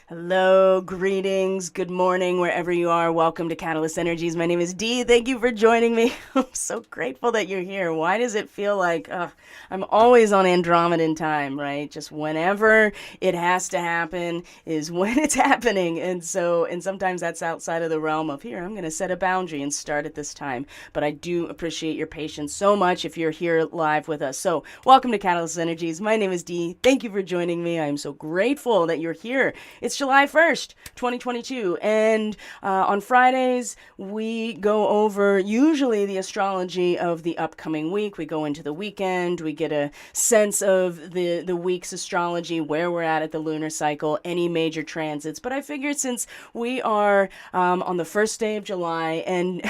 Hello, greetings, good morning, wherever you are. Welcome to Catalyst Energies. My name is Dee. Thank you for joining me. I'm so grateful that you're here. Why does it feel like I'm always on Andromedan time, right? Just whenever it has to happen is when it's happening. And sometimes that's outside of the realm of here, I'm going to set a boundary and start at this time. But I do appreciate your patience so much if you're here live with us. So welcome to Catalyst Energies. My name is Dee. Thank you for joining me. I am so grateful that you're here. It's July 1st, 2022, and on Fridays we go over usually the astrology of the upcoming week. We go into the weekend, we get a sense of the week's astrology, where we're at the lunar cycle, any major transits. But I figured since we are on the first day of July, and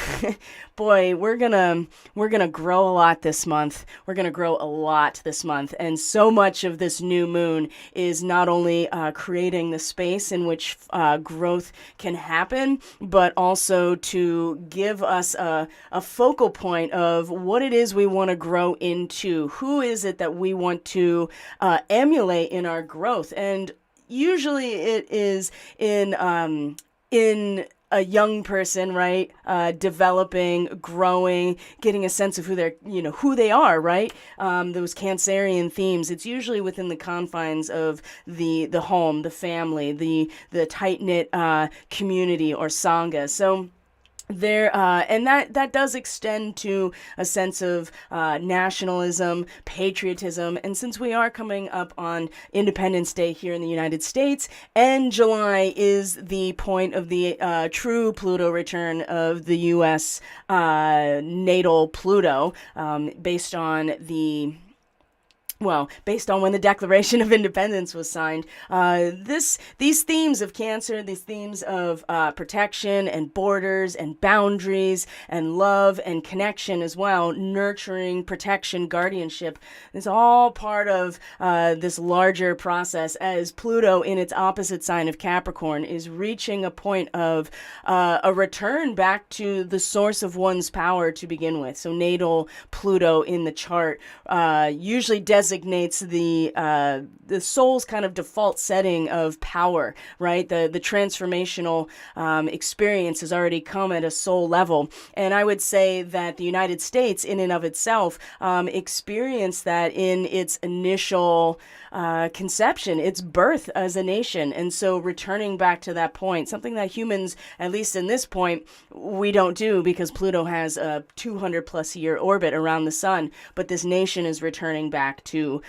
boy, we're gonna grow a lot this month. We're gonna grow a lot this month, and so much of this new moon is not only creating the space in which growth can happen, but also to give us a focal point of what it is we want to grow into. Who is it that we want to emulate in our growth? And usually it is in a young person, right? Developing, growing, getting a sense of who they are, right? Those Cancerian themes. It's usually within the confines of the home, the family, the tight knit community or sangha. So there and that does extend to a sense of nationalism, patriotism, and since we are coming up on Independence Day here in the United States, and July is the point of the true Pluto return of the U.S. Natal Pluto, based on when the Declaration of Independence was signed, these themes of Cancer, these themes of protection and borders and boundaries and love and connection as well, nurturing, protection, guardianship, is all part of this larger process as Pluto in its opposite sign of Capricorn is reaching a point of a return back to the source of one's power to begin with. So natal Pluto in the chart usually designates the soul's kind of default setting of power, right? The transformational experience has already come at a soul level, and I would say that the United States, in and of itself, experienced that in its initial conception, its birth as a nation. And so returning back to that point, something that humans, at least in this point, we don't do because Pluto has a 200 plus year orbit around the sun, but this nation is returning back to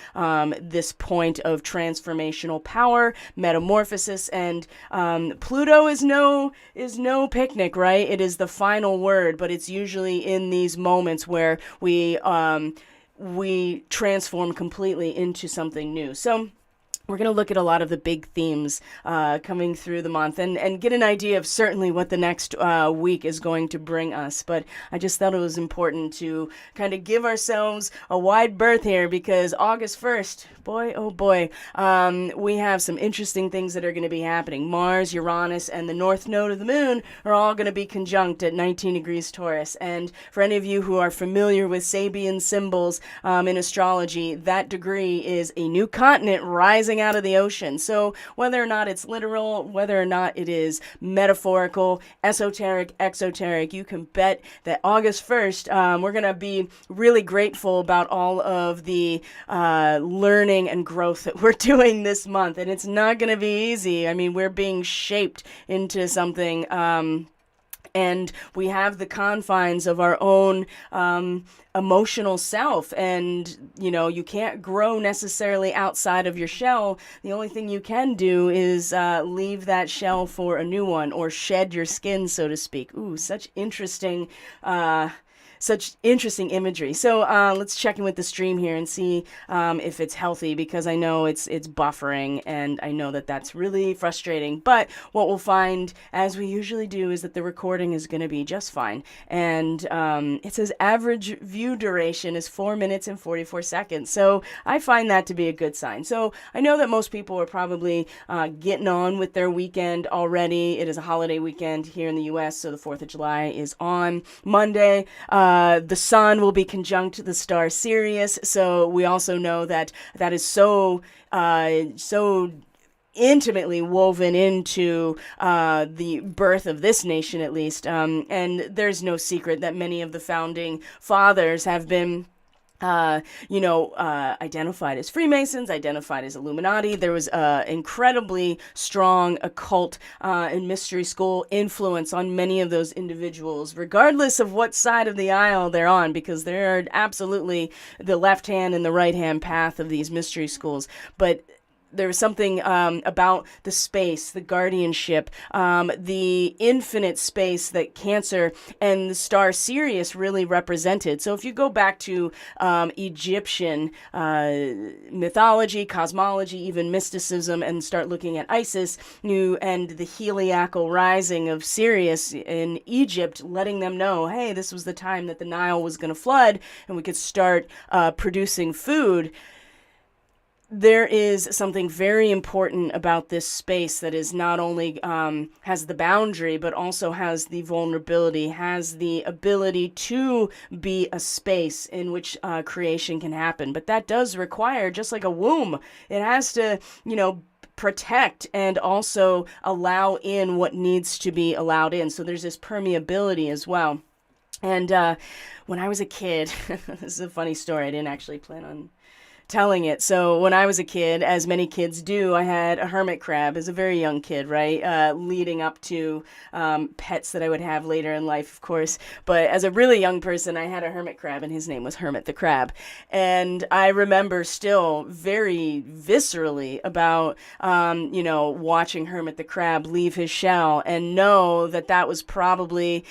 this point of transformational power, metamorphosis, and Pluto is no picnic, right? It is the final word, but it's usually in these moments where we transform completely into something new. So we're going to look at a lot of the big themes coming through the month and get an idea of certainly what the next week is going to bring us. But I just thought it was important to kind of give ourselves a wide berth here because August 1st, boy, oh boy, we have some interesting things that are going to be happening. Mars, Uranus, and the north node of the moon are all going to be conjunct at 19 degrees Taurus. And for any of you who are familiar with Sabian symbols in astrology, that degree is a new continent rising out of the ocean. So whether or not it's literal, whether or not it is metaphorical, esoteric, exoteric, you can bet that August 1st, we're going to be really grateful about all of the learning and growth that we're doing this month. And it's not going to be easy. I mean, we're being shaped into something and we have the confines of our own emotional self, and you can't grow necessarily outside of your shell. The only thing you can do is leave that shell for a new one, or shed your skin, so to speak. Ooh, such interesting imagery. So let's check in with the stream here and see if it's healthy, because I know it's buffering, and I know that that's really frustrating. But what we'll find, as we usually do, is that the recording is going to be just fine. And it says average view duration is 4 minutes and 44 seconds. So I find that to be a good sign. So I know that most people are probably getting on with their weekend already. It is a holiday weekend here in the U.S., so the 4th of July is on Monday. The sun will be conjunct the star Sirius, so we also know that is so intimately woven into the birth of this nation, at least. And there's no secret that many of the founding fathers have been identified as Freemasons, identified as Illuminati. There was incredibly strong occult and mystery school influence on many of those individuals, regardless of what side of the aisle they're on, because they're absolutely the left hand and the right hand path of these mystery schools. But there was something about the space, the guardianship, the infinite space that Cancer and the star Sirius really represented. So if you go back to Egyptian mythology, cosmology, even mysticism, and start looking at Isis, and the heliacal rising of Sirius in Egypt, letting them know, hey, this was the time that the Nile was going to flood and we could start producing food. There is something very important about this space that is not only has the boundary, but also has the vulnerability, has the ability to be a space in which creation can happen. But that does require, just like a womb, it has to, protect and also allow in what needs to be allowed in. So there's this permeability as well. And when I was a kid, this is a funny story. I didn't actually plan on telling it. So when I was a kid, as many kids do, I had a hermit crab as a very young kid, right? Leading up to pets that I would have later in life, of course. But as a really young person, I had a hermit crab, and his name was Hermit the Crab. And I remember still very viscerally about, watching Hermit the Crab leave his shell and know that that was probably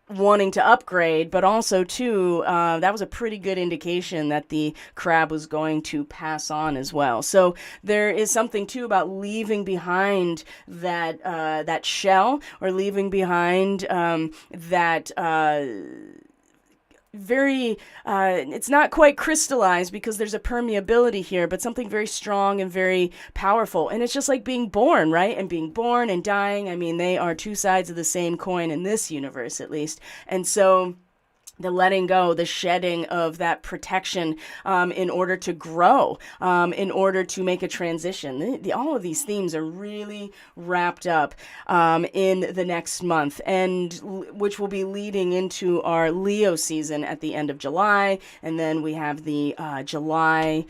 wanting to upgrade, but also too, that was a pretty good indication that the crab was going to pass on as well. So there is something too about leaving behind that shell, or leaving behind that very, it's not quite crystallized because there's a permeability here, but something very strong and very powerful. And it's just like being born, right? And being born and dying. I mean, they are two sides of the same coin in this universe, at least. And so the letting go, the shedding of that protection in order to grow, in order to make a transition. All of these themes are really wrapped up in the next month, and which will be leading into our Leo season at the end of July. And then we have the July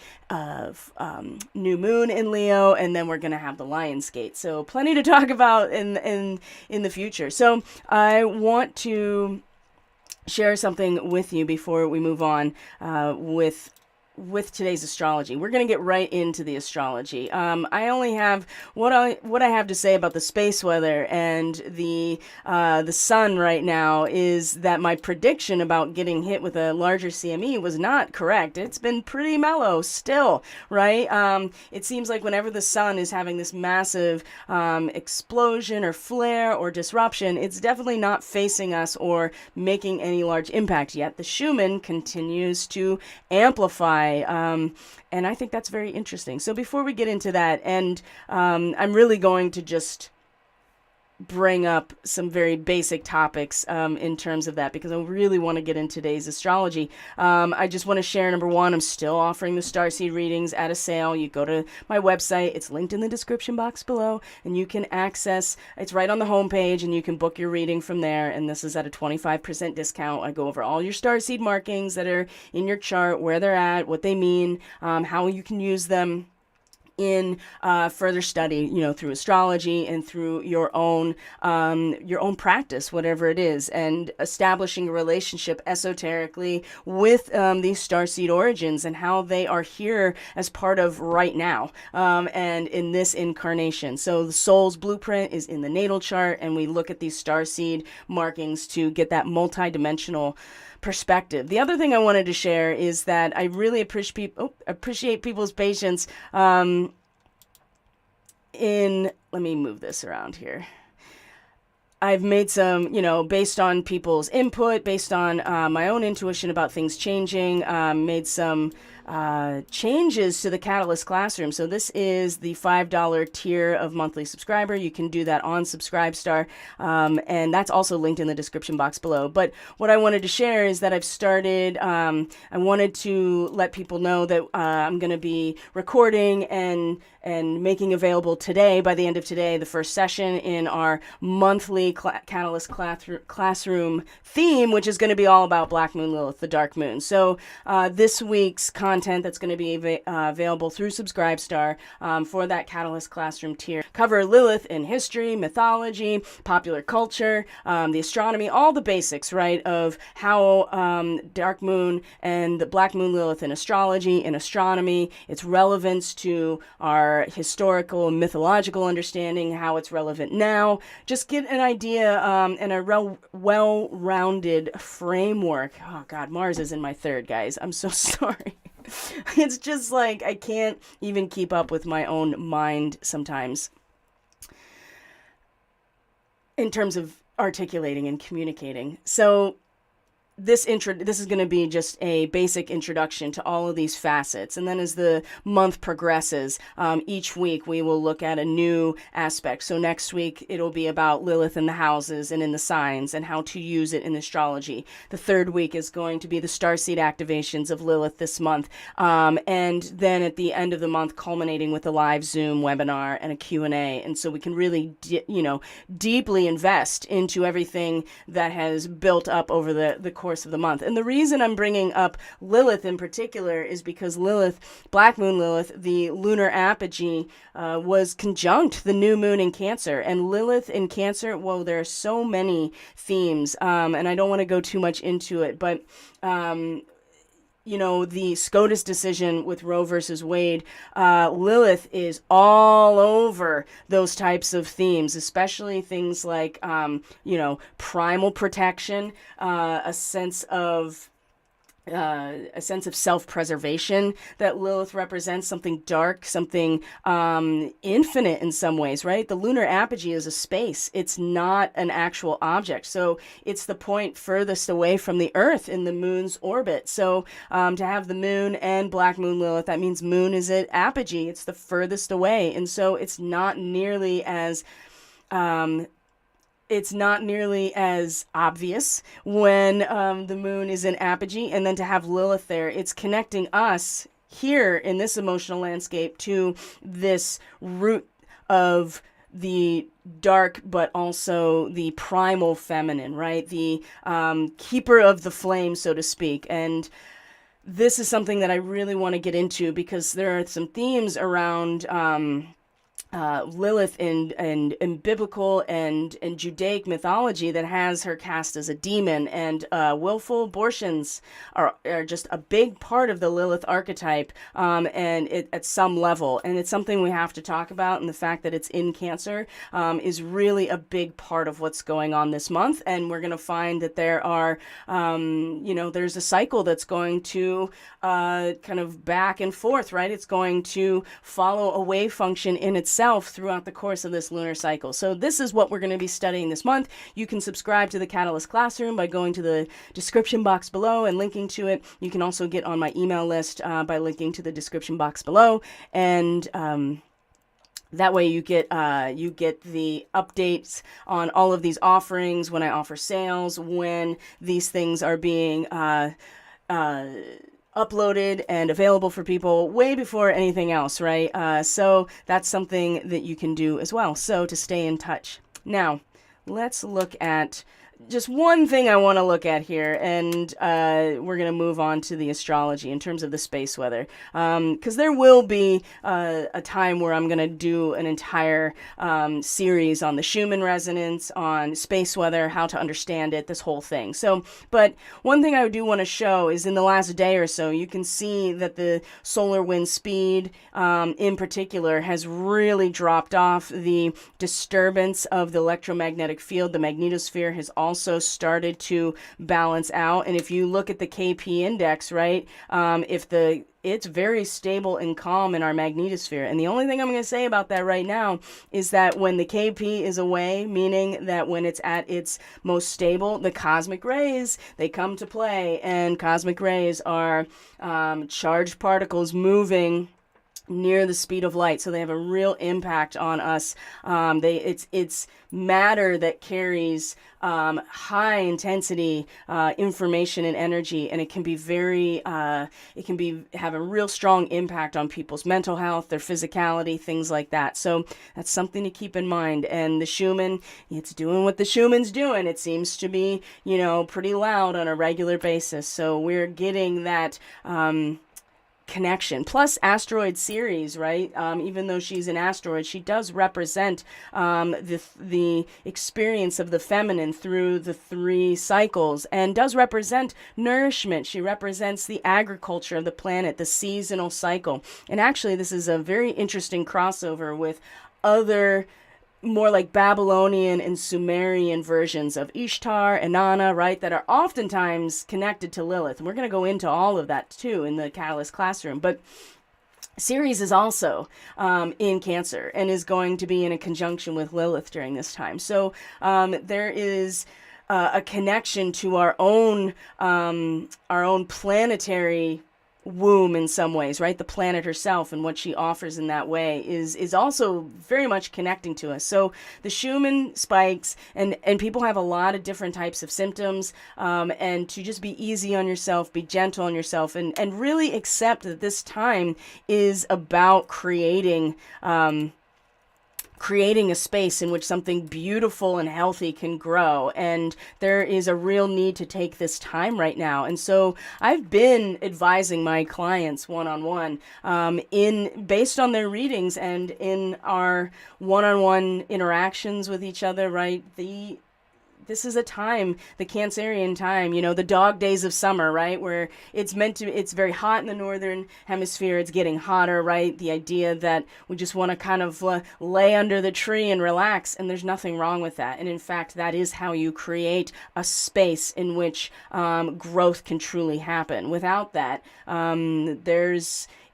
new moon in Leo, and then we're going to have the Lion's Gate. So plenty to talk about in the future. So I want to share something with you before we move on with today's astrology. We're going to get right into the astrology. I only have what I have to say about the space weather and the sun right now is that my prediction about getting hit with a larger CME was not correct. It's been pretty mellow still, right? It seems like whenever the sun is having this massive explosion or flare or disruption, it's definitely not facing us or making any large impact yet. The Schumann continues to amplify. And I think that's very interesting. So before we get into that, and I'm really going to just bring up some very basic topics in terms of that, because I really want to get into today's astrology. I just want to share, number one, I'm still offering the Starseed readings at a sale. You go to my website, it's linked in the description box below, and you can access, it's right on the homepage, and you can book your reading from there, and this is at a 25% discount. I go over all your Starseed markings that are in your chart, where they're at, what they mean, how you can use them in further study, through astrology and through your own practice, whatever it is, and establishing a relationship esoterically with these starseed origins and how they are here as part of right now and in this incarnation. So the soul's blueprint is in the natal chart, and we look at these starseed markings to get that multidimensional perspective. The other thing I wanted to share is that I really appreciate people's patience let me move this around here. I've made some, based on people's input, based on my own intuition about things changing, made some changes to the Catalyst Classroom. So this is the $5 tier of monthly subscriber. You can do that on Subscribestar, and that's also linked in the description box below. But what I wanted to share is that I've started, I wanted to let people know that I'm going to be recording and making available today, by the end of today, the first session in our monthly Catalyst Classroom theme, which is going to be all about Black Moon Lilith, the Dark Moon. So this week's content that's going to be available through Subscribestar for that Catalyst Classroom tier cover Lilith in history, mythology, popular culture, the astronomy, all the basics, right, of how Dark Moon and the Black Moon Lilith in astrology and astronomy, its relevance to our historical and mythological understanding, how it's relevant now. Just get an idea and a well-rounded framework. Oh God, Mars is in my third, guys. I'm so sorry. It's just like I can't even keep up with my own mind sometimes in terms of articulating and communicating. So this is going to be just a basic introduction to all of these facets. And then as the month progresses, each week we will look at a new aspect. So next week it'll be about Lilith in the houses and in the signs and how to use it in astrology. The third week is going to be the Starseed activations of Lilith this month. And then at the end of the month, culminating with a live Zoom webinar and a Q&A. And so we can really, deeply invest into everything that has built up over the course of the month. And the reason I'm bringing up Lilith in particular is because Lilith, Black Moon Lilith, the lunar apogee, was conjunct the new moon in Cancer. And Lilith in Cancer, whoa, there are so many themes, and I don't want to go too much into it, but the SCOTUS decision with Roe versus Wade, Lilith is all over those types of themes, especially things like, primal protection, a sense of self-preservation that Lilith represents, something dark, something infinite in some ways, right? The lunar apogee is a space. It's not an actual object. So it's the point furthest away from the Earth in the moon's orbit. So to have the moon and Black Moon Lilith, that means moon is at apogee. It's the furthest away. And so it's not nearly as obvious when the moon is in apogee, and then to have Lilith there, it's connecting us here in this emotional landscape to this root of the dark, but also the primal feminine, right? The keeper of the flame, so to speak. And this is something that I really want to get into because there are some themes around Lilith in biblical and Judaic mythology that has her cast as a demon, and willful abortions are just a big part of the Lilith archetype, and at some level, and it's something we have to talk about, and the fact that it's in Cancer is really a big part of what's going on this month. And we're going to find that there are, there's a cycle that's going to kind of back and forth, right? It's going to follow a wave function in itself throughout the course of this lunar cycle. So this is what we're going to be studying this month. You can subscribe to the Catalyst Classroom by going to the description box below and linking to it. You can also get on my email list by linking to the description box below, and that way you get the updates on all of these offerings, when I offer sales, when these things are being uploaded and available for people way before anything else, right? So that's something that you can do as well. So to stay in touch. Now, let's look at just one thing I want to look at here, and we're going to move on to the astrology in terms of the space weather, because there will be a time where I'm going to do an entire series on the Schumann resonance, on space weather, how to understand it, this whole thing. So, but one thing I do want to show is in the last day or so, you can see that the solar wind speed in particular has really dropped off. The disturbance of the electromagnetic field, the magnetosphere, has also also started to balance out. And if you look at the KP index, right, it's very stable and calm in our magnetosphere. And the only thing I'm going to say about that right now is that when the KP is away, meaning that when it's at its most stable, the cosmic rays, they come to play. And cosmic rays are charged particles moving near the speed of light, so they have a real impact on us. It's matter that carries high intensity information and energy, and it can be have a real strong impact on people's mental health, their physicality, things like that. So that's something to keep in mind. And the Schumann, it's doing what the Schumann's doing. It seems to be, pretty loud on a regular basis. So we're getting that connection. Plus asteroid Ceres, right? Even though she's an asteroid, she does represent the experience of the feminine through the 3 cycles, and does represent nourishment. She represents the agriculture of the planet, the seasonal cycle. And actually, this is a very interesting crossover with other more like Babylonian and Sumerian versions of Ishtar and Nana, right, that are oftentimes connected to Lilith. And we're going to go into all of that too in the Catalyst classroom. But Ceres is also in Cancer and is going to be in a conjunction with Lilith during this time. So there is a connection to our own planetary womb in some ways, right? The planet herself and what she offers in that way is also very much connecting to us. So the Schumann spikes, and people have a lot of different types of symptoms, and to just be easy on yourself, be gentle on yourself, and really accept that this time is about creating a space in which something beautiful and healthy can grow. And there is a real need to take this time right now. And so I've been advising my clients one-on-one based on their readings and in our one-on-one interactions with each other, right? This is a time, the Cancerian time, the dog days of summer, right? Where it's very hot in the northern hemisphere. It's getting hotter, right? The idea that we just want to kind of lay under the tree and relax, and there's nothing wrong with that. And in fact, that is how you create a space in which growth can truly happen. Without that,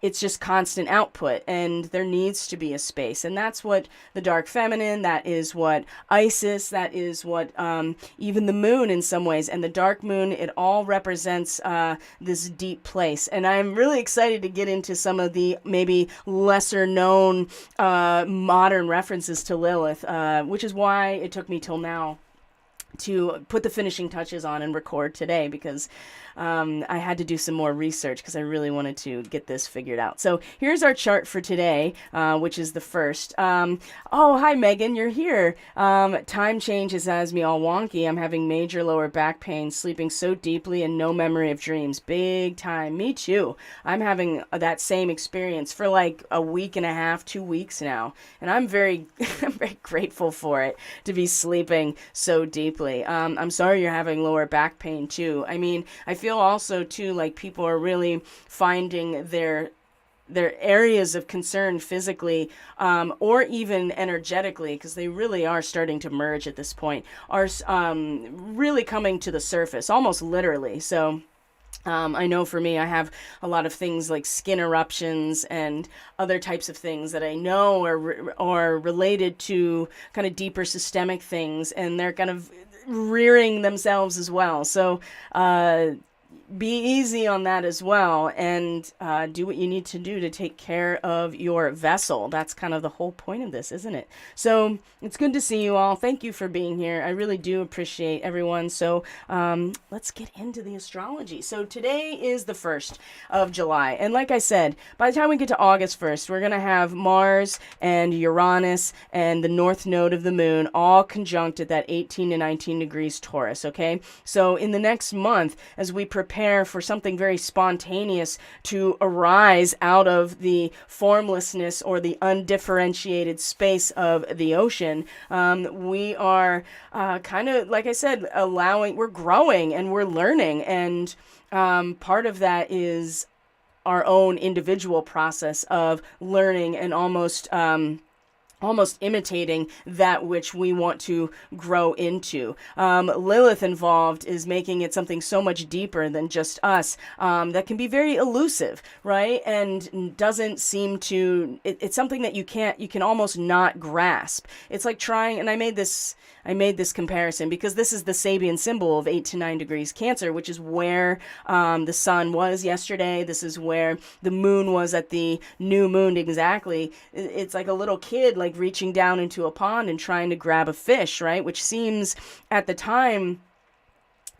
it's just constant output, and there needs to be a space. And that's what the dark feminine, that is what Isis, that is what even the moon in some ways, and the dark moon, it all represents this deep place. And I'm really excited to get into some of the maybe lesser known modern references to Lilith, which is why it took me till now to put the finishing touches on and record today, because I had to do some more research because I really wanted to get this figured out. So here's our chart for today, which is the first. Oh, hi, Megan, you're here. Time change has me all wonky. I'm having major lower back pain, sleeping so deeply, and no memory of dreams. Big time. Me too. I'm having that same experience for like a week and a half, 2 weeks now. And I'm very grateful for it, to be sleeping so deeply. I'm sorry you're having lower back pain too. I mean, I feel also too like people are really finding their areas of concern physically, or even energetically, because they really are starting to merge at this point, are really coming to the surface, almost literally. So I know for me, I have a lot of things like skin eruptions and other types of things that I know are related to kind of deeper systemic things, and they're kind of rearing themselves as well. So be easy on that as well, and do what you need to do to take care of your vessel. That's kind of the whole point of this, isn't it? So it's good to see you all. Thank you for being here. I really do appreciate everyone. So let's get into the astrology. So today is the 1st of July. And like I said, by the time we get to August 1st, we're going to have Mars and Uranus and the north node of the moon all conjunct at that 18 to 19 degrees Taurus, okay? So in the next month, as we prepare for something very spontaneous to arise out of the formlessness or the undifferentiated space of the ocean, we are kind of, like I said, we're growing and we're learning. And part of that is our own individual process of learning and almost almost imitating that which we want to grow into. Lilith involved is making it something so much deeper than just us, that can be very elusive, right? And doesn't seem to, it's something that you can almost not grasp. It's like trying, and I made this comparison because this is the Sabian symbol of 8 to 9 degrees Cancer, which is where the sun was yesterday. This is where the moon was at the new moon exactly. It's like a little kid like reaching down into a pond and trying to grab a fish, right? Which seems at the time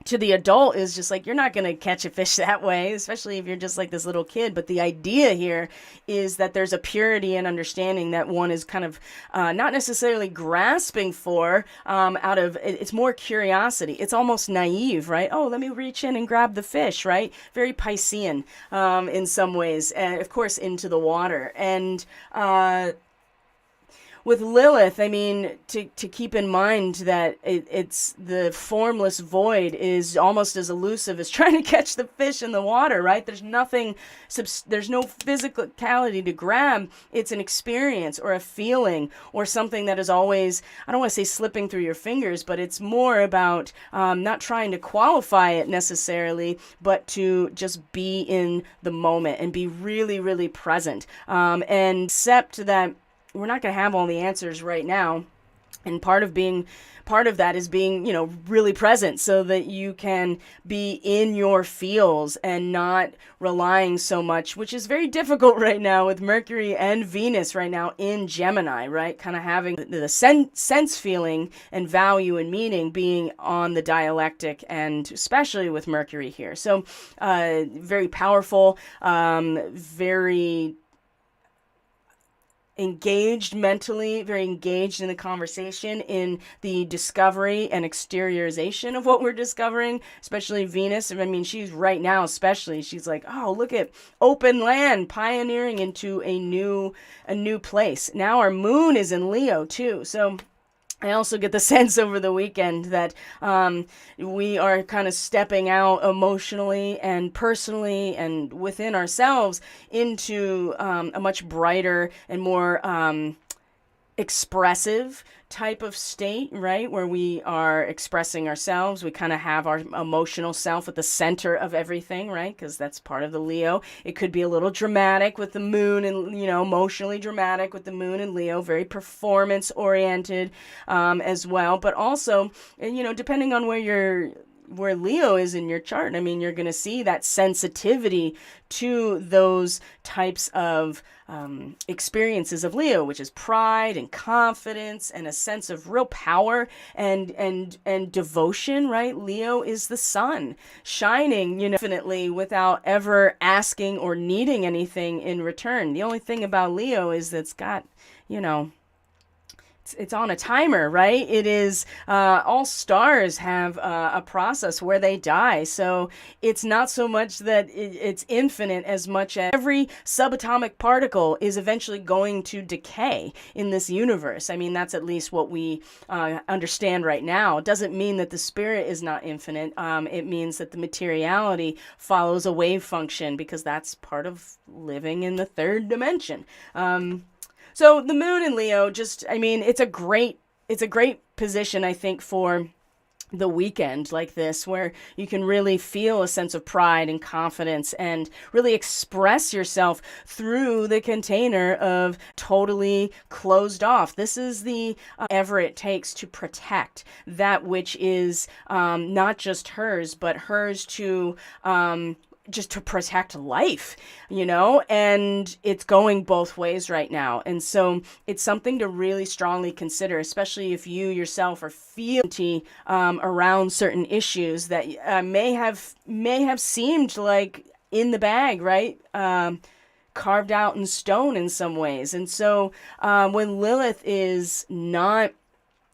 to the adult is just like, you're not going to catch a fish that way, especially if you're just like this little kid. But the idea here is that there's a purity and understanding that one is kind of not necessarily grasping for out of, it's more curiosity. It's almost naive, right? Oh, let me reach in and grab the fish, right? Very Piscean in some ways, and of course into the water. And with Lilith, I mean, to keep in mind that it's the formless void is almost as elusive as trying to catch the fish in the water, right? There's no physicality to grab. It's an experience or a feeling or something that is always, I don't want to say slipping through your fingers, but it's more about not trying to qualify it necessarily, but to just be in the moment and be really, really present, and accept that we're not going to have all the answers right now. And part of that is being, really present so that you can be in your feels and not relying so much, which is very difficult right now with Mercury and Venus right now in Gemini, right? Kind of having the sense feeling and value and meaning being on the dialectic, and especially with Mercury here. So very powerful, very engaged mentally, very engaged in the conversation, in the discovery and exteriorization of what we're discovering, especially Venus. I mean, she's right now, especially, she's like, oh, look at open land, pioneering into a new place. Now our moon is in Leo too. So I also get the sense over the weekend that we are kind of stepping out emotionally and personally and within ourselves into a much brighter and more expressive type of state, right? Where we are expressing ourselves. We kind of have our emotional self at the center of everything, right? Because that's part of the Leo. It could be a little dramatic with the moon and, emotionally dramatic with the moon and Leo, very performance oriented as well. But also, depending on where Leo is in your chart, I mean, you're going to see that sensitivity to those types of experiences of Leo, which is pride and confidence and a sense of real power and devotion, right? Leo is the sun shining, infinitely without ever asking or needing anything in return. The only thing about Leo is that it's got, it's on a timer, right? It is, all stars have a process where they die. So it's not so much that it's infinite as much as every subatomic particle is eventually going to decay in this universe. I mean, that's at least what we understand right now. It doesn't mean that the spirit is not infinite. It means that the materiality follows a wave function, because that's part of living in the third dimension. So the moon in Leo, it's a great position, I think, for the weekend like this, where you can really feel a sense of pride and confidence and really express yourself through the container of totally closed off. This is the ever it takes to protect that which is not just hers, but hers to just to protect life, and it's going both ways right now. And so it's something to really strongly consider, especially if you yourself are feeling around certain issues that may have seemed like in the bag, right? Carved out in stone in some ways. And so when Lilith is not,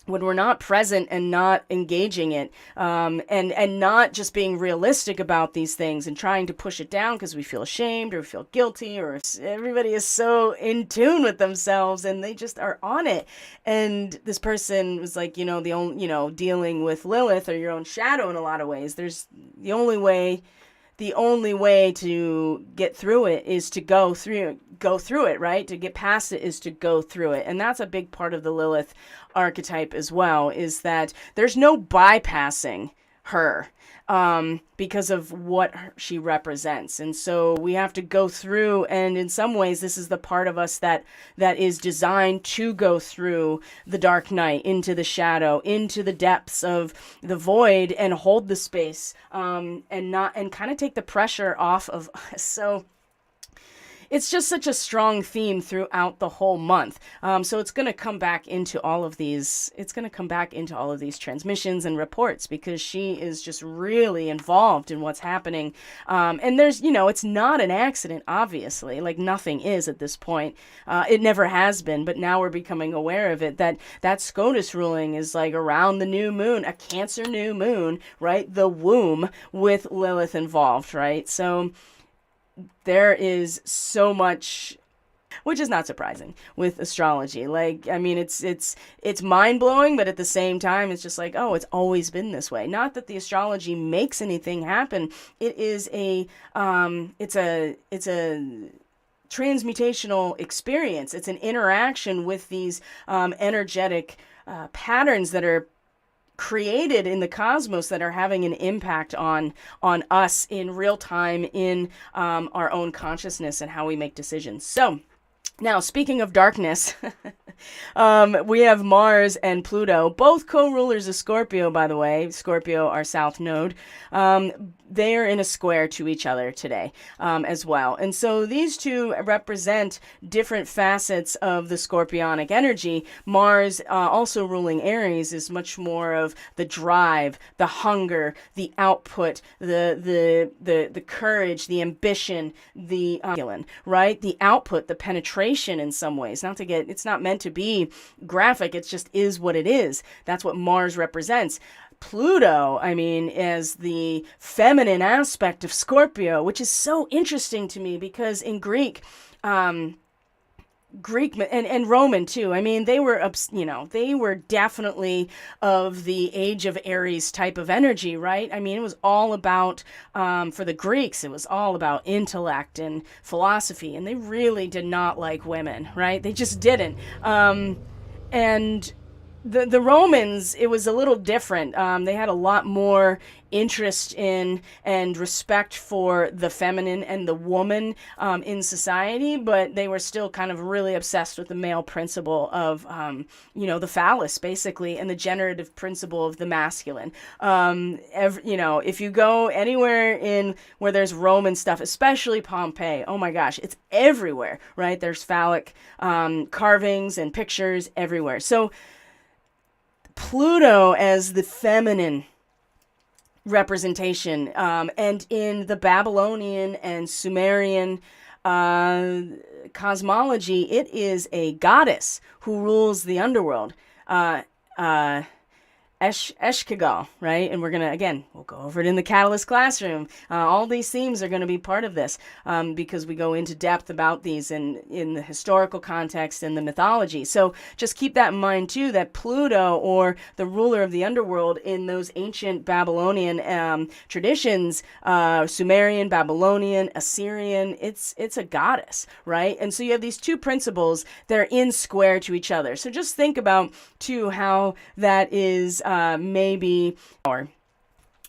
when we're not present and not engaging it, and not just being realistic about these things and trying to push it down because we feel ashamed or we feel guilty, or everybody is so in tune with themselves and they just are on it. And this person was like, the only, dealing with Lilith or your own shadow in a lot of ways. There's the only way the only way to get through it is to go through it, right? To get past it is to go through it. And that's a big part of the Lilith archetype as well, is that there's no bypassing her because of what she represents. And so we have to go through, and in some ways this is the part of us that is designed to go through the dark night, into the shadow, into the depths of the void, and hold the space, and kind of take the pressure off of us. So it's just such a strong theme throughout the whole month. So it's going to come back into all of these. It's going to come back into all of these transmissions and reports, because she is just really involved in what's happening. And there's, it's not an accident, obviously. Like, nothing is at this point. It never has been, but now we're becoming aware of it. That SCOTUS ruling is like around the new moon, a Cancer new moon, right? The womb, with Lilith involved, right? So there is so much, which is not surprising with astrology. Like, I mean, it's mind-blowing, but at the same time, it's just like, oh, it's always been this way. Not that the astrology makes anything happen. It is it's a transmutational experience. It's an interaction with these energetic patterns that are created in the cosmos, that are having an impact on us in real time, in our own consciousness and how we make decisions. So now, speaking of darkness, we have Mars and Pluto, both co-rulers of Scorpio, by the way. Scorpio, our south node. They are in a square to each other today as well. And so these two represent different facets of the scorpionic energy. Mars, also ruling Aries, is much more of the drive, the hunger, the output, the courage, the ambition, the right? The output, the penetration in some ways. It's not meant to be graphic. It just is what it is. That's what Mars represents. Pluto, I mean, as the feminine aspect of Scorpio, which is so interesting to me, because in Greek and Roman too, I mean, they were definitely of the age of Aries type of energy, right? I mean, it was all about, for the Greeks, it was all about intellect and philosophy, and they really did not like women, right? They just didn't. And the Romans, it was a little different. They had a lot more interest in and respect for the feminine and the woman in society, but they were still kind of really obsessed with the male principle of, the phallus, basically, and the generative principle of the masculine. If you go anywhere in where there's Roman stuff, especially Pompeii, oh my gosh, it's everywhere, right? There's phallic carvings and pictures everywhere. So Pluto as the feminine representation, and in the Babylonian and Sumerian cosmology, it is a goddess who rules the underworld. Eshkagal, right? And we'll go over it in the Catalyst classroom. All these themes are going to be part of this, because we go into depth about these in the historical context and the mythology. So just keep that in mind too, that Pluto, or the ruler of the underworld in those ancient Babylonian traditions, Sumerian, Babylonian, Assyrian, it's a goddess, right? And so you have these two principles, they're in square to each other. So just think about too how that is maybe, or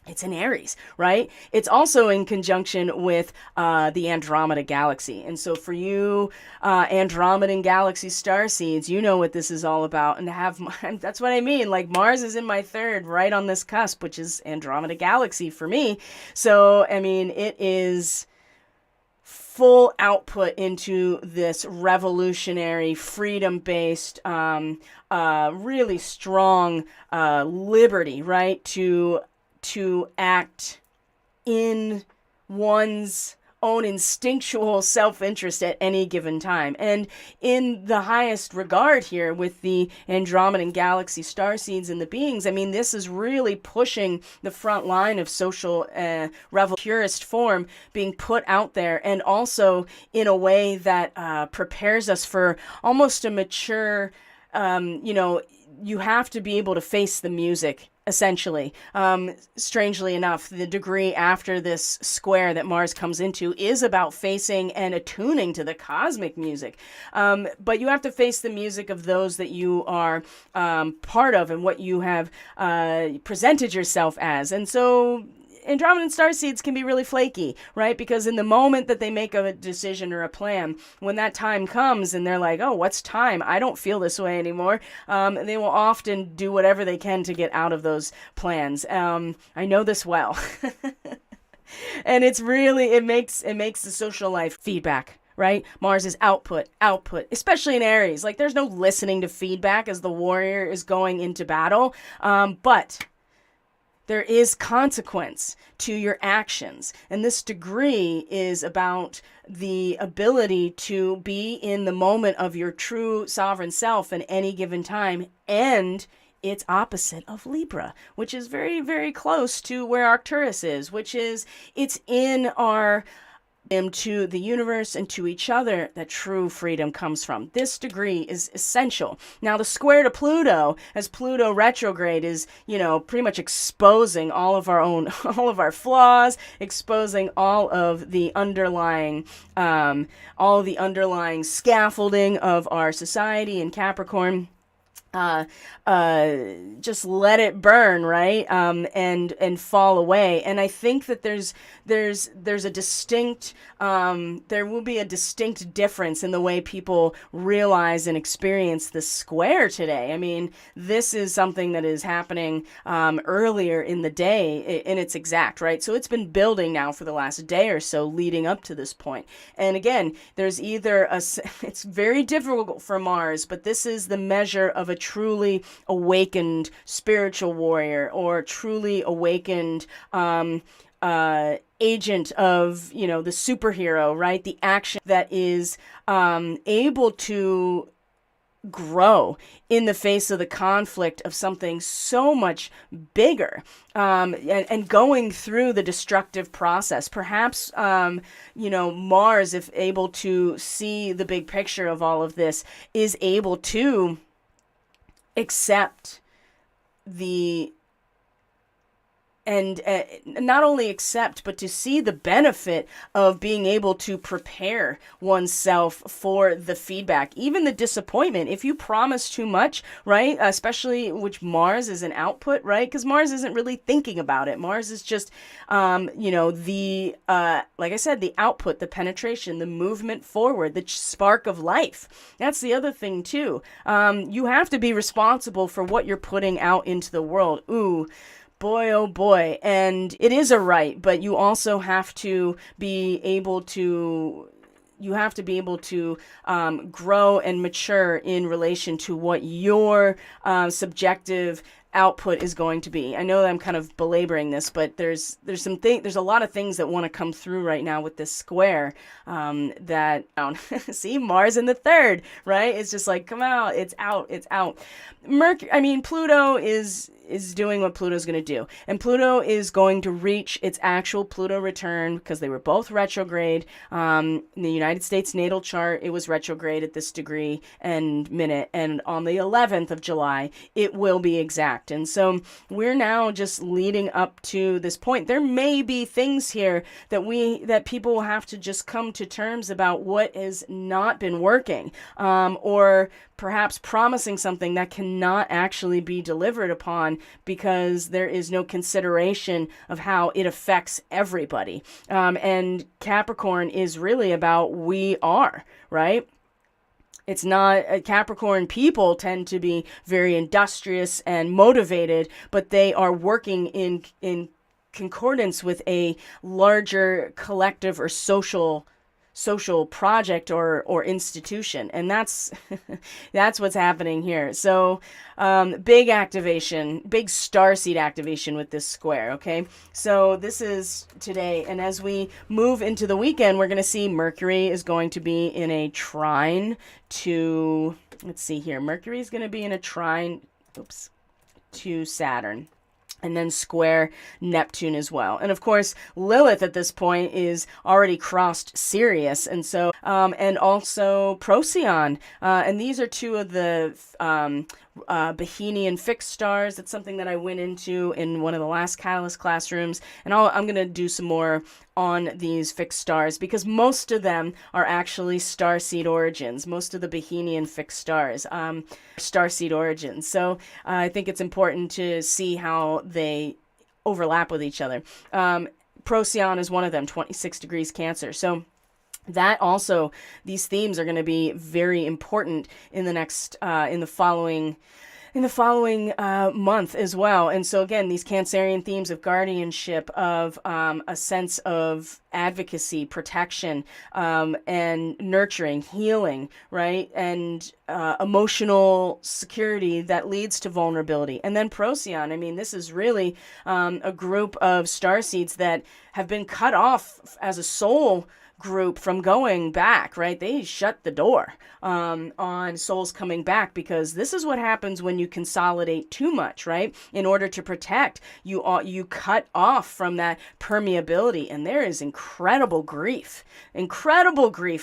it's in Aries, right? It's also in conjunction with the Andromeda galaxy. And so for you Andromedan galaxy starseeds, you know what this is all about. And that's what I mean. Like, Mars is in my third, right on this cusp, which is Andromeda galaxy for me. So, I mean, it is full output into this revolutionary, freedom-based, really strong liberty, right? To act in one's own instinctual self-interest at any given time. And in the highest regard here with the Andromedan galaxy starseeds and the beings, I mean, this is really pushing the front line of social purist form being put out there, and also in a way that prepares us for almost a mature, you have to be able to face the music essentially. Strangely enough, the degree after this square that Mars comes into is about facing and attuning to the cosmic music. But you have to face the music of those that you are part of and what you have presented yourself as. And so Andromedan starseeds can be really flaky, right? Because in the moment that they make a decision or a plan, when that time comes and they're like, oh, what's time? I don't feel this way anymore. They will often do whatever they can to get out of those plans. I know this well. And it's really, it makes the social life feedback. Right? Mars is output, especially in Aries. Like there's no listening to feedback as the warrior is going into battle. But there is consequence to your actions. And this degree is about the ability to be in the moment of your true sovereign self in any given time. And it's opposite of Libra, which is very, very close to where Arcturus is, which is it's in our to the universe and to each other that true freedom comes from. This degree is essential. Now, the square to Pluto, as Pluto retrograde is, pretty much exposing all of our flaws, exposing all of the underlying scaffolding of our society in Capricorn. Just let it burn, right? And fall away. And I think that there's a distinct, there will be a distinct difference in the way people realize and experience the square today. I mean, this is something that is happening, earlier in the day in its exact, right? So it's been building now for the last day or so leading up to this point. And again, there's it's very difficult for Mars, but this is the measure of a truly awakened spiritual warrior or truly awakened agent of, the superhero, right? The action that is able to grow in the face of the conflict of something so much bigger, and going through the destructive process. Perhaps, Mars, if able to see the big picture of all of this, is able to accept and not only accept, but to see the benefit of being able to prepare oneself for the feedback, even the disappointment. If you promise too much, right, especially which Mars is an output, right, because Mars isn't really thinking about it. Mars is just, like I said, the output, the penetration, the movement forward, the spark of life. That's the other thing, too. You have to be responsible for what you're putting out into the world. Ooh. Boy, oh boy. And it is a right, but you also have to be able to grow and mature in relation to what your subjective output is going to be. I know that I'm kind of belaboring this, but there's a lot of things that want to come through right now with this square, that see Mars in the third, right? It's just like, come out, it's out. Pluto is doing what Pluto's going to do. And Pluto is going to reach its actual Pluto return because they were both retrograde. In the United States natal chart, it was retrograde at this degree and minute. And on the 11th of July, it will be exact. And so we're now just leading up to this point. There may be things here that people will have to just come to terms about what has not been working, or perhaps promising something that cannot actually be delivered upon because there is no consideration of how it affects everybody. And Capricorn is really about we are, right? It's not, Capricorn people tend to be very industrious and motivated, but they are working in concordance with a larger collective or social project or institution. And that's what's happening here. So big activation, big starseed activation with this square. Okay, so this is today, and as we move into the weekend, we're going to see Mercury is going to be in a trine to, let's see here, Mercury is going to be in a trine to Saturn, and then square Neptune as well. And of course, Lilith at this point is already crossed Sirius. And so, and also Procyon. And these are two of the Bohemian fixed stars. That's something that I went into in one of the last Catalyst classrooms. And I'm going to do some more on these fixed stars because most of them are actually starseed origins. Most of the Bohemian fixed stars starseed origins. So I think it's important to see how they overlap with each other. Procyon is one of them, 26 degrees Cancer. So that also, these themes are going to be very important in the next, in the following month as well. And so again, these Cancerian themes of guardianship, of a sense of advocacy, protection, and nurturing, healing, right? And emotional security that leads to vulnerability. And then Procyon, I mean, this is really a group of starseeds that have been cut off as a soul group from going back, right? They shut the door on souls coming back because this is what happens when you consolidate too much, right? In order to protect, you cut off from that permeability, and there is incredible grief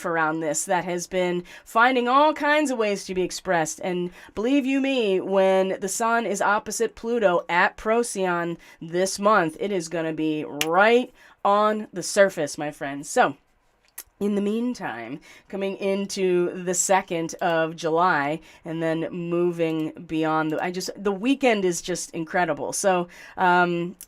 around this that has been finding all kinds of ways to be expressed. And believe you me, when the sun is opposite Pluto at Procyon this month, it is going to be right on the surface, my friends. So in the meantime, coming into the 2nd of July and then moving beyond, the weekend is just incredible. So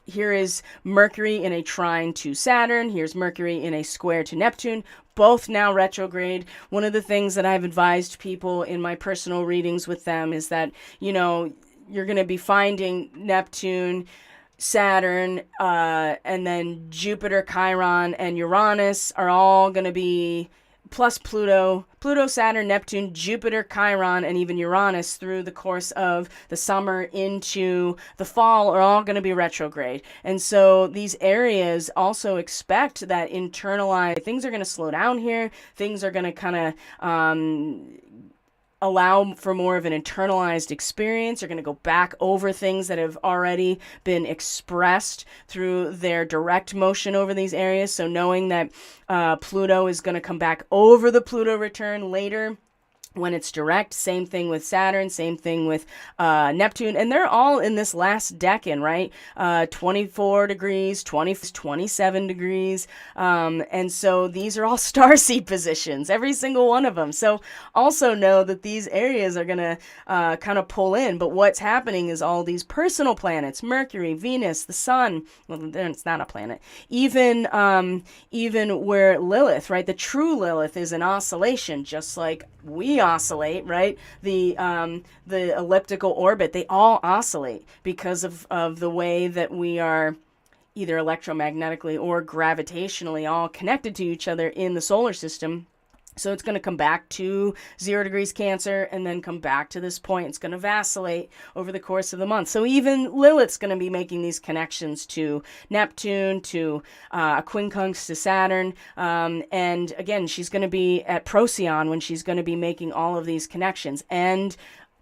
here is Mercury in a trine to Saturn. Here's Mercury in a square to Neptune. Both now retrograde. One of the things that I've advised people in my personal readings with them is that, you're going to be finding Neptune, Saturn, and then Jupiter, Chiron, and Uranus are all going to be, plus Pluto, Saturn, Neptune, Jupiter, Chiron, and even Uranus through the course of the summer into the fall are all going to be retrograde. And so these areas also expect that internalized, things are going to slow down here. Things are going to kind of allow for more of an internalized experience. You're going to go back over things that have already been expressed through their direct motion over these areas. So knowing that Pluto is going to come back over the Pluto return later when it's direct. Same thing with Saturn, same thing with Neptune. And they're all in this last decan, right? 24 degrees, 27 degrees. And so these are all starseed positions, every single one of them. So also know that these areas are going to kind of pull in. But what's happening is all these personal planets, Mercury, Venus, the Sun, well, then it's not a planet. Even where Lilith, right? The true Lilith is an oscillation, just like we oscillate, right? The elliptical orbit, they all oscillate because of the way that we are either electromagnetically or gravitationally all connected to each other in the solar system. So it's going to come back to 0 degrees Cancer and then come back to this point. It's going to vacillate over the course of the month. So even Lilith's going to be making these connections to Neptune, to a quincunx to Saturn. And again, she's going to be at Procyon when she's going to be making all of these connections. And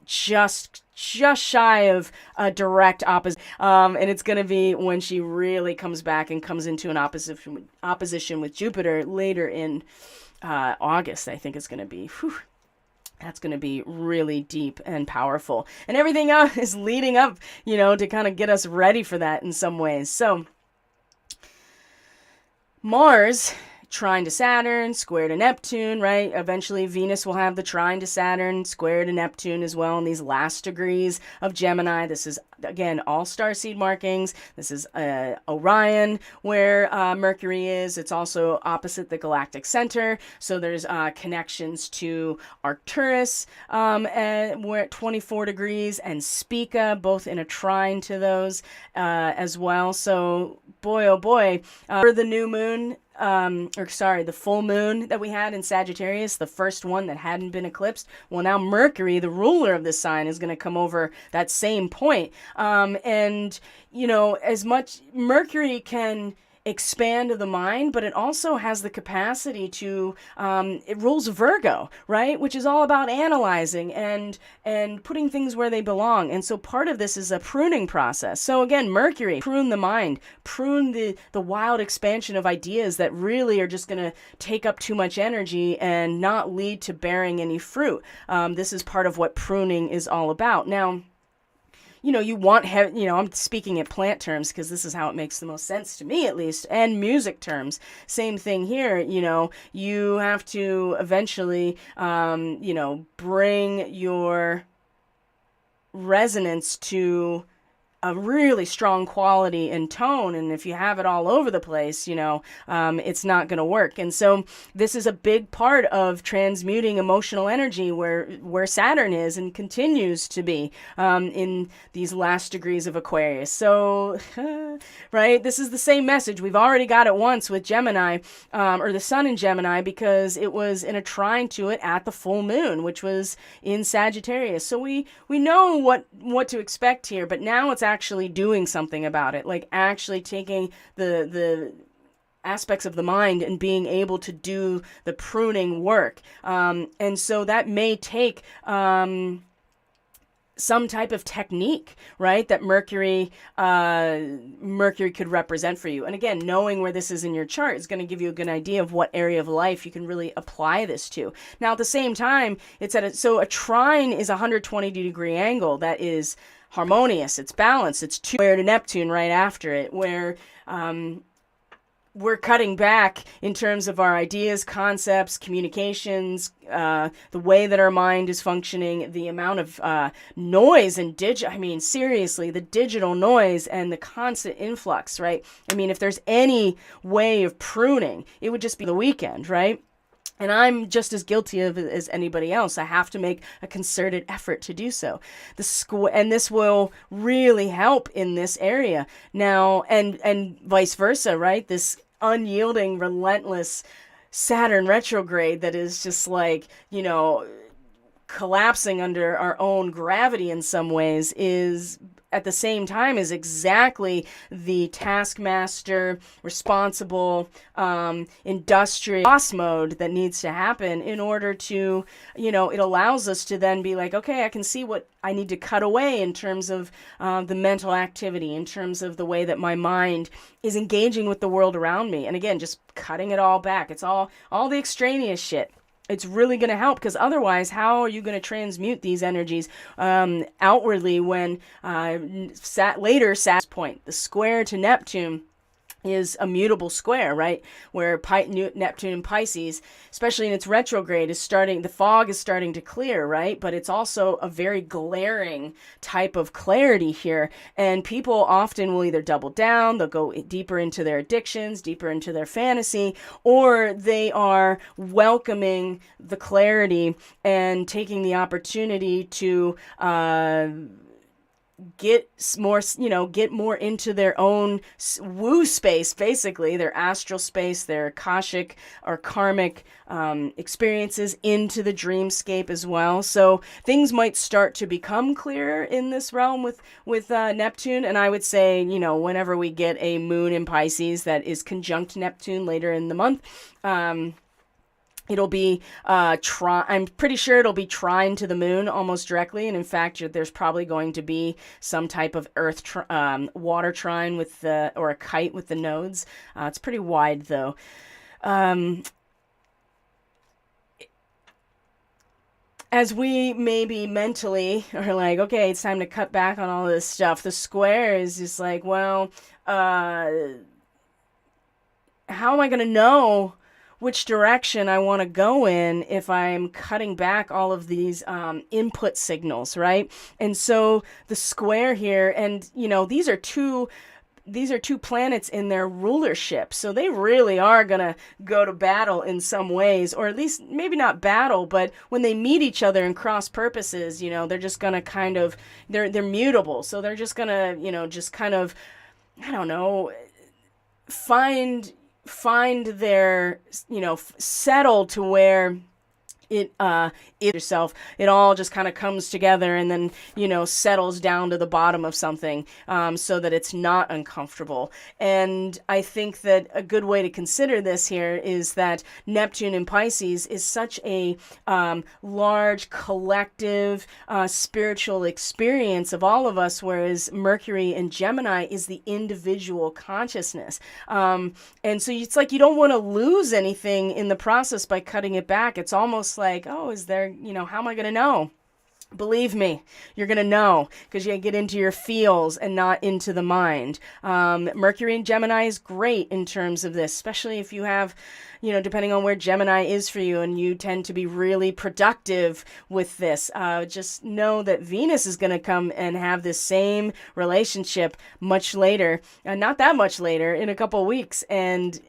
just shy of a direct opposite. And it's going to be when she really comes back and comes into an opposition with Jupiter later in August. I think it's going to be, that's going to be really deep and powerful. And everything else is leading up, to kind of get us ready for that in some ways. So Mars, trine to Saturn, square to Neptune, right? Eventually Venus will have the trine to Saturn, square to Neptune as well in these last degrees of Gemini. This is, again, all starseed markings. This is Orion, where Mercury is. It's also opposite the galactic center. So there's connections to Arcturus, and we're at 24 degrees, and Spica, both in a trine to those as well. So boy, oh boy, for the new moon, the full moon that we had in Sagittarius, the first one that hadn't been eclipsed. Well, now Mercury, the ruler of this sign, is going to come over that same point. And, as much Mercury can expand the mind, but it also has the capacity to, it rules Virgo, right? Which is all about analyzing and putting things where they belong. And so part of this is a pruning process. So again, Mercury, prune the mind, prune the wild expansion of ideas that really are just going to take up too much energy and not lead to bearing any fruit. This is part of what pruning is all about. Now, you want, I'm speaking in plant terms because this is how it makes the most sense to me, at least, and music terms. Same thing here, you have to eventually, bring your resonance to a really strong quality and tone. And if you have it all over the place, it's not going to work. And so this is a big part of transmuting emotional energy where Saturn is and continues to be in these last degrees of Aquarius. So, right, this is the same message. We've already got it once with Gemini, or the sun in Gemini, because it was in a trine to it at the full moon, which was in Sagittarius. So we know what to expect here, but now it's actually doing something about it, like actually taking the aspects of the mind and being able to do the pruning work. And so that may take some type of technique, right, that Mercury could represent for you. And again, knowing where this is in your chart is going to give you a good idea of what area of life you can really apply this to. Now, at the same time, so a trine is a 120-degree angle that is harmonious, it's balanced, it's square to Neptune right after it, where we're cutting back in terms of our ideas, concepts, communications, the way that our mind is functioning, the amount of noise and seriously, the digital noise and the constant influx, right? If there's any way of pruning, it would just be the weekend, right? And I'm just as guilty of it as anybody else. I have to make a concerted effort to do so. And this will really help in this area. Now, and vice versa, right? This unyielding, relentless Saturn retrograde that is just like, collapsing under our own gravity in some ways is at the same time is exactly the taskmaster, responsible, industrious boss mode that needs to happen in order to, it allows us to then be like, okay, I can see what I need to cut away in terms of the mental activity, in terms of the way that my mind is engaging with the world around me. And again, just cutting it all back. It's all the extraneous shit. It's really going to help, because otherwise, how are you going to transmute these energies outwardly when later Saturn's point, the square to Neptune is a mutable square, right? Where Neptune in Pisces, especially in its retrograde, the fog is starting to clear, right? But it's also a very glaring type of clarity here. And people often will either double down, they'll go deeper into their addictions, deeper into their fantasy, or they are welcoming the clarity and taking the opportunity to get more into their own woo space, basically their astral space, their Akashic or karmic experiences, into the dreamscape as well. So things might start to become clearer in this realm with Neptune. And I would say, whenever we get a moon in Pisces that is conjunct Neptune later in the month, it'll be I'm pretty sure it'll be trine to the moon almost directly, and in fact, there's probably going to be some type of water trine with or a kite with the nodes. It's pretty wide though. As we maybe mentally are like, okay, it's time to cut back on all this stuff, the square is just like, well, how am I going to know which direction I want to go in if I'm cutting back all of these input signals, right? And so the square here, and these are two planets in their rulership, so they really are gonna go to battle in some ways, or at least maybe not battle, but when they meet each other and cross purposes, they're just gonna kind of they're mutable, so they're just gonna just kind of, I don't know, find their, settle to where it yourself, it all just kind of comes together and then, settles down to the bottom of something, so that it's not uncomfortable. And I think that a good way to consider this here is that Neptune in Pisces is such a large collective spiritual experience of all of us, whereas Mercury in Gemini is the individual consciousness. And so it's like you don't want to lose anything in the process by cutting it back. It's almost like, oh, is there, how am I going to know? Believe me, you're going to know, because you get into your feels and not into the mind. Mercury in Gemini is great in terms of this, especially if you have, depending on where Gemini is for you, and you tend to be really productive with this. Just know that Venus is going to come and have this same relationship much later, not that much later, in a couple of weeks. And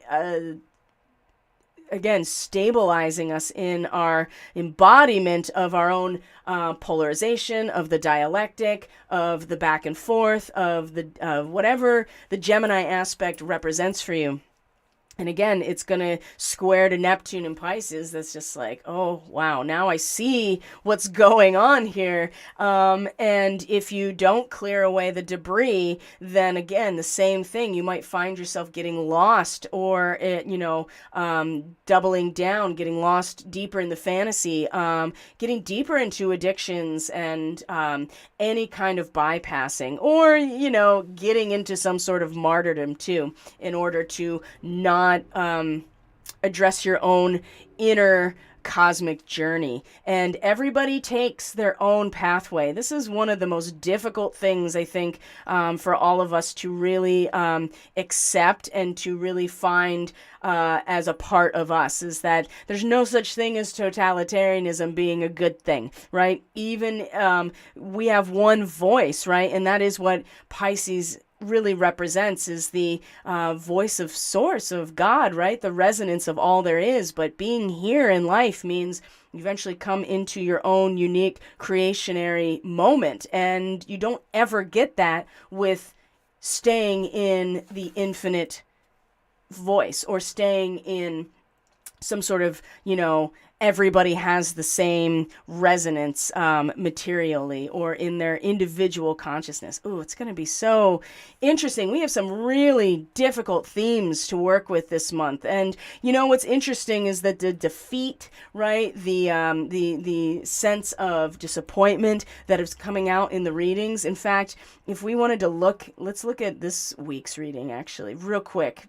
again, stabilizing us in our embodiment of our own polarization, of the dialectic, of the back and forth, of the whatever the Gemini aspect represents for you. And again, it's going to square to Neptune and Pisces. That's just like, oh, wow, now I see what's going on here. And if you don't clear away the debris, then again, the same thing. You might find yourself getting lost, or, doubling down, getting lost deeper in the fantasy, getting deeper into addictions and any kind of bypassing, or, getting into some sort of martyrdom too, in order to not address your own inner cosmic journey. And everybody takes their own pathway. This is one of the most difficult things, I think, for all of us to really accept and to really find as a part of us, is that there's no such thing as totalitarianism being a good thing, right? Even we have one voice, right? And that is what Pisces really represents, is the voice of source, of God, right? The resonance of all there is. But being here in life means you eventually come into your own unique creationary moment, and you don't ever get that with staying in the infinite voice, or staying in some sort of, everybody has the same resonance materially, or in their individual consciousness. Ooh, it's going to be so interesting. We have some really difficult themes to work with this month. And what's interesting is that the defeat, right? The sense of disappointment that is coming out in the readings. In fact, if we wanted to let's look at this week's reading actually real quick.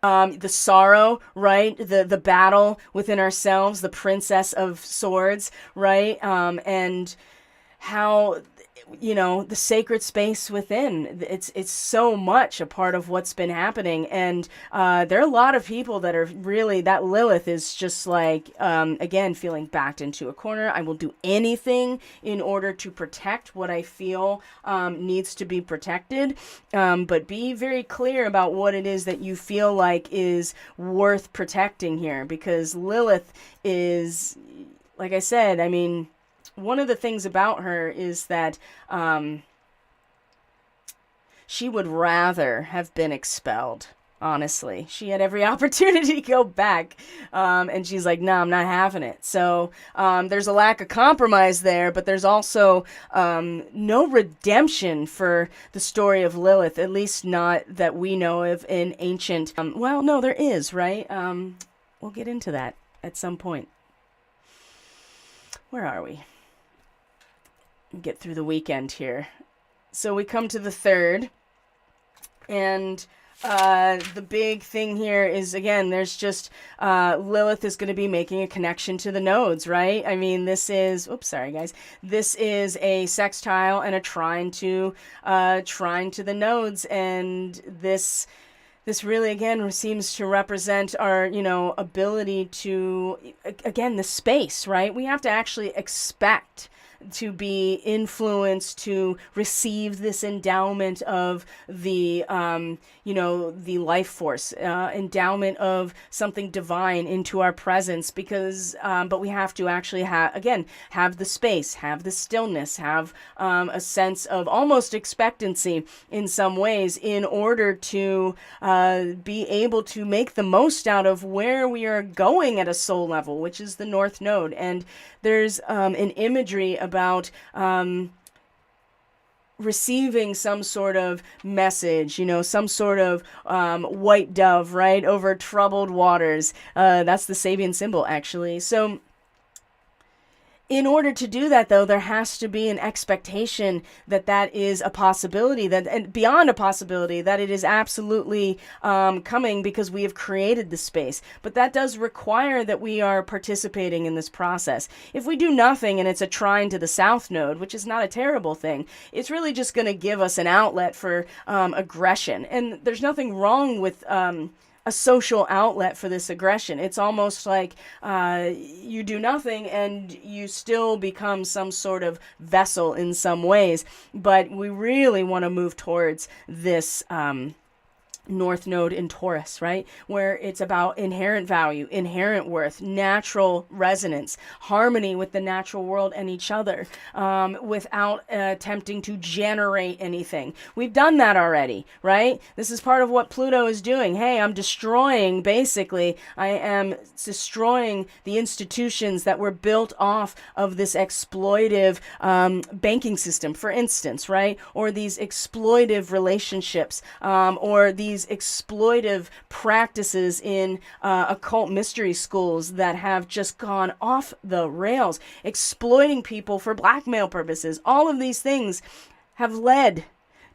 The sorrow, right? The battle within ourselves, the Princess of Swords, right? And how, the sacred space within, it's so much a part of what's been happening. And there are a lot of people that are really, that Lilith is just like, again, feeling backed into a corner. I will do anything in order to protect what I feel needs to be protected. But be very clear about what it is that you feel like is worth protecting here, because Lilith is, like I said, one of the things about her is that she would rather have been expelled, honestly. She had every opportunity to go back, and she's like, no, I'm not having it. So there's a lack of compromise there, but there's also no redemption for the story of Lilith, at least not that we know of in ancient... well, no, there is, right? We'll get into that at some point. Where are we? Get through the weekend here. So we come to the 3rd, and the big thing here is, again, there's just Lilith is going to be making a connection to the nodes, right? This is, oops, sorry guys, this is a sextile and a trine to the nodes, and this really, again, seems to represent our, ability to, again, the space, right? We have to actually expect to be influenced, to receive this endowment of the, the life force, endowment of something divine into our presence, because, but we have to actually have the space, have the stillness, have a sense of almost expectancy in some ways in order to be able to make the most out of where we are going at a soul level, which is the North Node. And there's an imagery about receiving some sort of message, some sort of white dove, right, over troubled waters. That's the Sabian symbol, actually. So in order to do that, though, there has to be an expectation that is a possibility, and beyond a possibility, that it is absolutely coming, because we have created the space. But that does require that we are participating in this process. If we do nothing and it's a trine to the South Node, which is not a terrible thing, it's really just going to give us an outlet for aggression. And there's nothing wrong with a social outlet for this aggression. It's almost like you do nothing and you still become some sort of vessel in some ways. But we really want to move towards this North Node in Taurus, right? Where it's about inherent value, inherent worth, natural resonance, harmony with the natural world and each other, without attempting to generate anything. We've done that already, right? This is part of what Pluto is doing. Hey, I am destroying the institutions that were built off of this exploitive banking system, for instance, right? Or these exploitive relationships, or these exploitive practices in occult mystery schools that have just gone off the rails, exploiting people for blackmail purposes. All of these things have led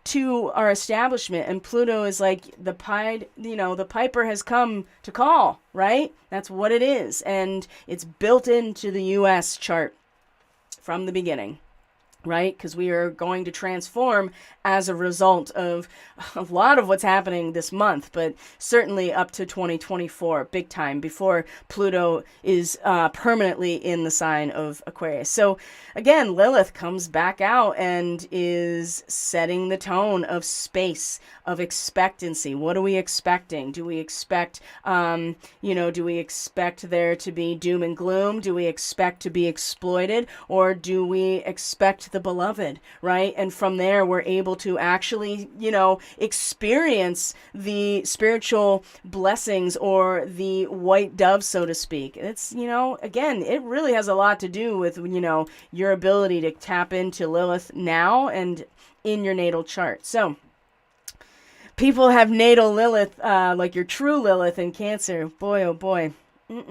to our establishment, and Pluto is like the piper has come to call, right? That's what it is, and it's built into the U.S. chart from the beginning. Right? Because we are going to transform as a result of a lot of what's happening this month, but certainly up to 2024, big time, before Pluto is permanently in the sign of Aquarius. So again, Lilith comes back out and is setting the tone of space, of expectancy. What are we expecting? Do we expect, do we expect there to be doom and gloom? Do we expect to be exploited? Or do we expect the beloved, right? And from there, we're able to actually, experience the spiritual blessings or the white dove, so to speak. It's, again, it really has a lot to do with, your ability to tap into Lilith now and in your natal chart. So people have natal Lilith, like your true Lilith in Cancer. Boy, oh boy. It's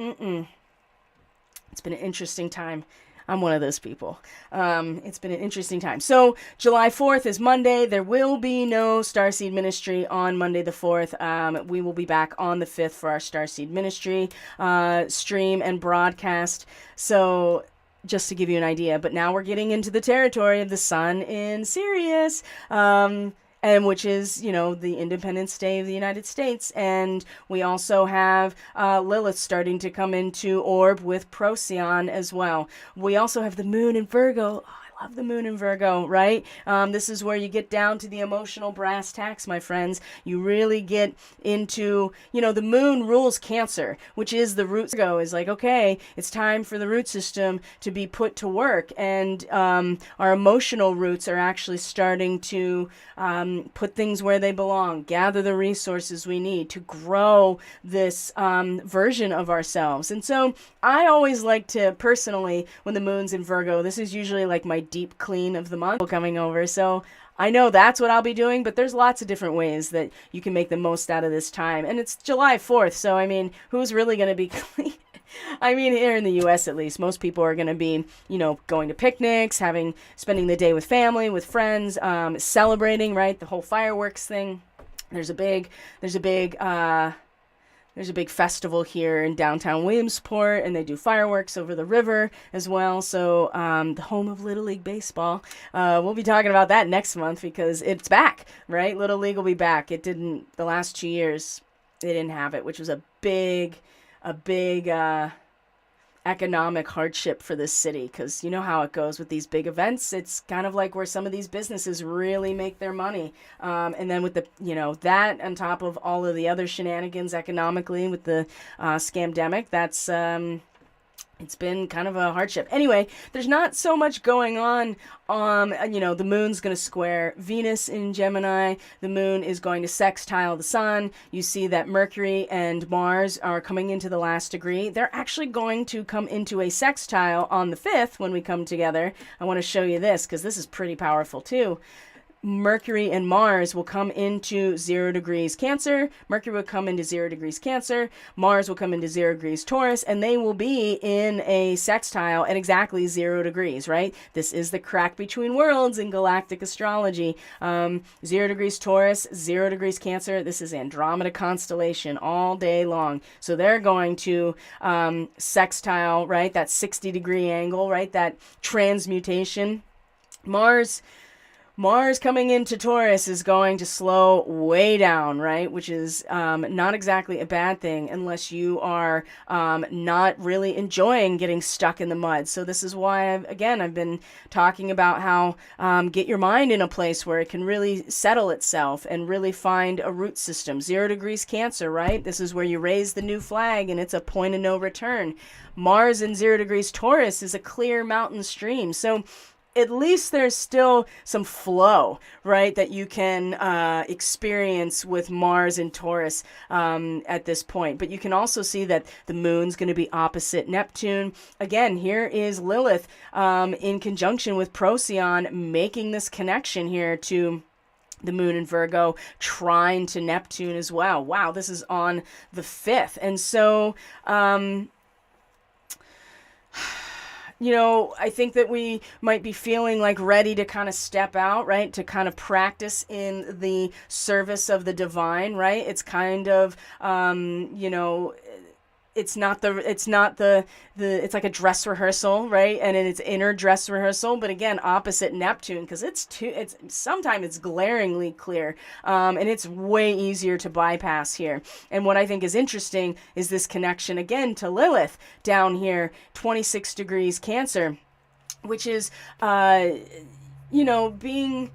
been an interesting time. I'm one of those people. It's been an interesting time. So July 4th is Monday. There will be no Starseed Ministry on Monday the 4th. We will be back on the 5th for our Starseed Ministry stream and broadcast. So just to give you an idea. But now we're getting into the territory of the sun in Sirius. And which is, the Independence Day of the United States. And we also have Lilith starting to come into orb with Procyon as well. We also have the moon in Virgo. Love the moon in Virgo, right? This is where you get down to the emotional brass tacks, my friends. You really get into, the moon rules Cancer, which is the root. Virgo is like, okay, it's time for the root system to be put to work. And our emotional roots are actually starting to put things where they belong, gather the resources we need to grow this version of ourselves. And so I always like to, personally, when the moon's in Virgo, this is usually like my deep clean of the month coming over. So I know that's what I'll be doing, but there's lots of different ways that you can make the most out of this time. And it's July 4th, so I mean, who's really going to be clean? I mean, here in the U.S. at least, most people are going to be, going to picnics, spending the day with family, with friends, celebrating, right? The whole fireworks thing. There's a big festival here in downtown Williamsport, and they do fireworks over the river as well. So the home of Little League Baseball. We'll be talking about that next month because it's back, right? Little League will be back. It didn't, the last 2 years, they didn't have it, which was a big economic hardship for this city, because you know how it goes with these big events. It's kind of like where some of these businesses really make their money, and then with the that on top of all of the other shenanigans economically with the scamdemic, that's it's been kind of a hardship. Anyway, there's not so much going on. The moon's going to square Venus in Gemini. The moon is going to sextile the sun. You see that Mercury and Mars are coming into the last degree. They're actually going to come into a sextile on the 5th when we come together. I want to show you this because this is pretty powerful too. Mercury and Mars will come into 0 degrees Cancer. Mercury will come into 0 degrees Cancer. Mars will come into 0 degrees Taurus, and they will be in a sextile at exactly 0 degrees, right? This is the crack between worlds in galactic astrology. 0 degrees Taurus, 0 degrees Cancer. This is Andromeda constellation all day long. So they're going to sextile, right? That 60-degree angle, right? That transmutation. Mars coming into Taurus is going to slow way down, right? Which is not exactly a bad thing unless you are not really enjoying getting stuck in the mud. So this is why, I've been talking about how get your mind in a place where it can really settle itself and really find a root system. 0 degrees Cancer, right? This is where you raise the new flag and it's a point of no return. Mars in 0 degrees Taurus is a clear mountain stream. So at least there's still some flow, right, that you can experience with Mars and Taurus at this point. But you can also see that the moon's going to be opposite Neptune. Again, here is Lilith in conjunction with Procyon making this connection here to the moon in Virgo, trine to Neptune as well. Wow, this is on the 5th. And so I think that we might be feeling like ready to kind of step out, right? To kind of practice in the service of the divine, right? It's kind of, it's like a dress rehearsal, right? And it's inner dress rehearsal, but again, opposite Neptune, because sometimes it's glaringly clear, and it's way easier to bypass here. And what I think is interesting is this connection again to Lilith down here, 26 degrees Cancer, which is, being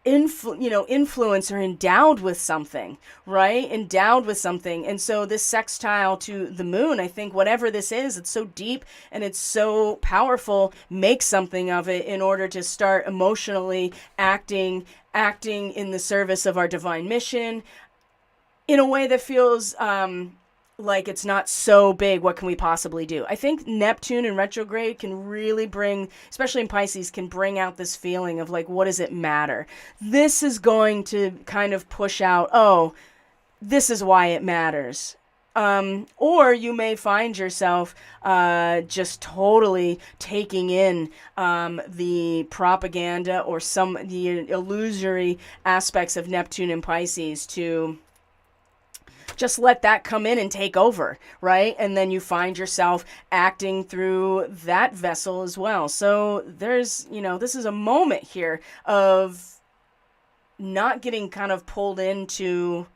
influence or endowed with something, right? Endowed with something. And so this sextile to the moon, I think whatever this is, it's so deep and it's so powerful, make something of it in order to start emotionally acting in the service of our divine mission in a way that feels like it's not so big. What can we possibly do? I think Neptune in retrograde can really bring, especially in Pisces, can bring out this feeling of like, what does it matter? This is going to kind of push out, oh, this is why it matters. Or you may find yourself just totally taking in the propaganda or the illusory aspects of Neptune and Pisces to just let that come in and take over, right? And then you find yourself acting through that vessel as well. So there's, this is a moment here of not getting kind of pulled into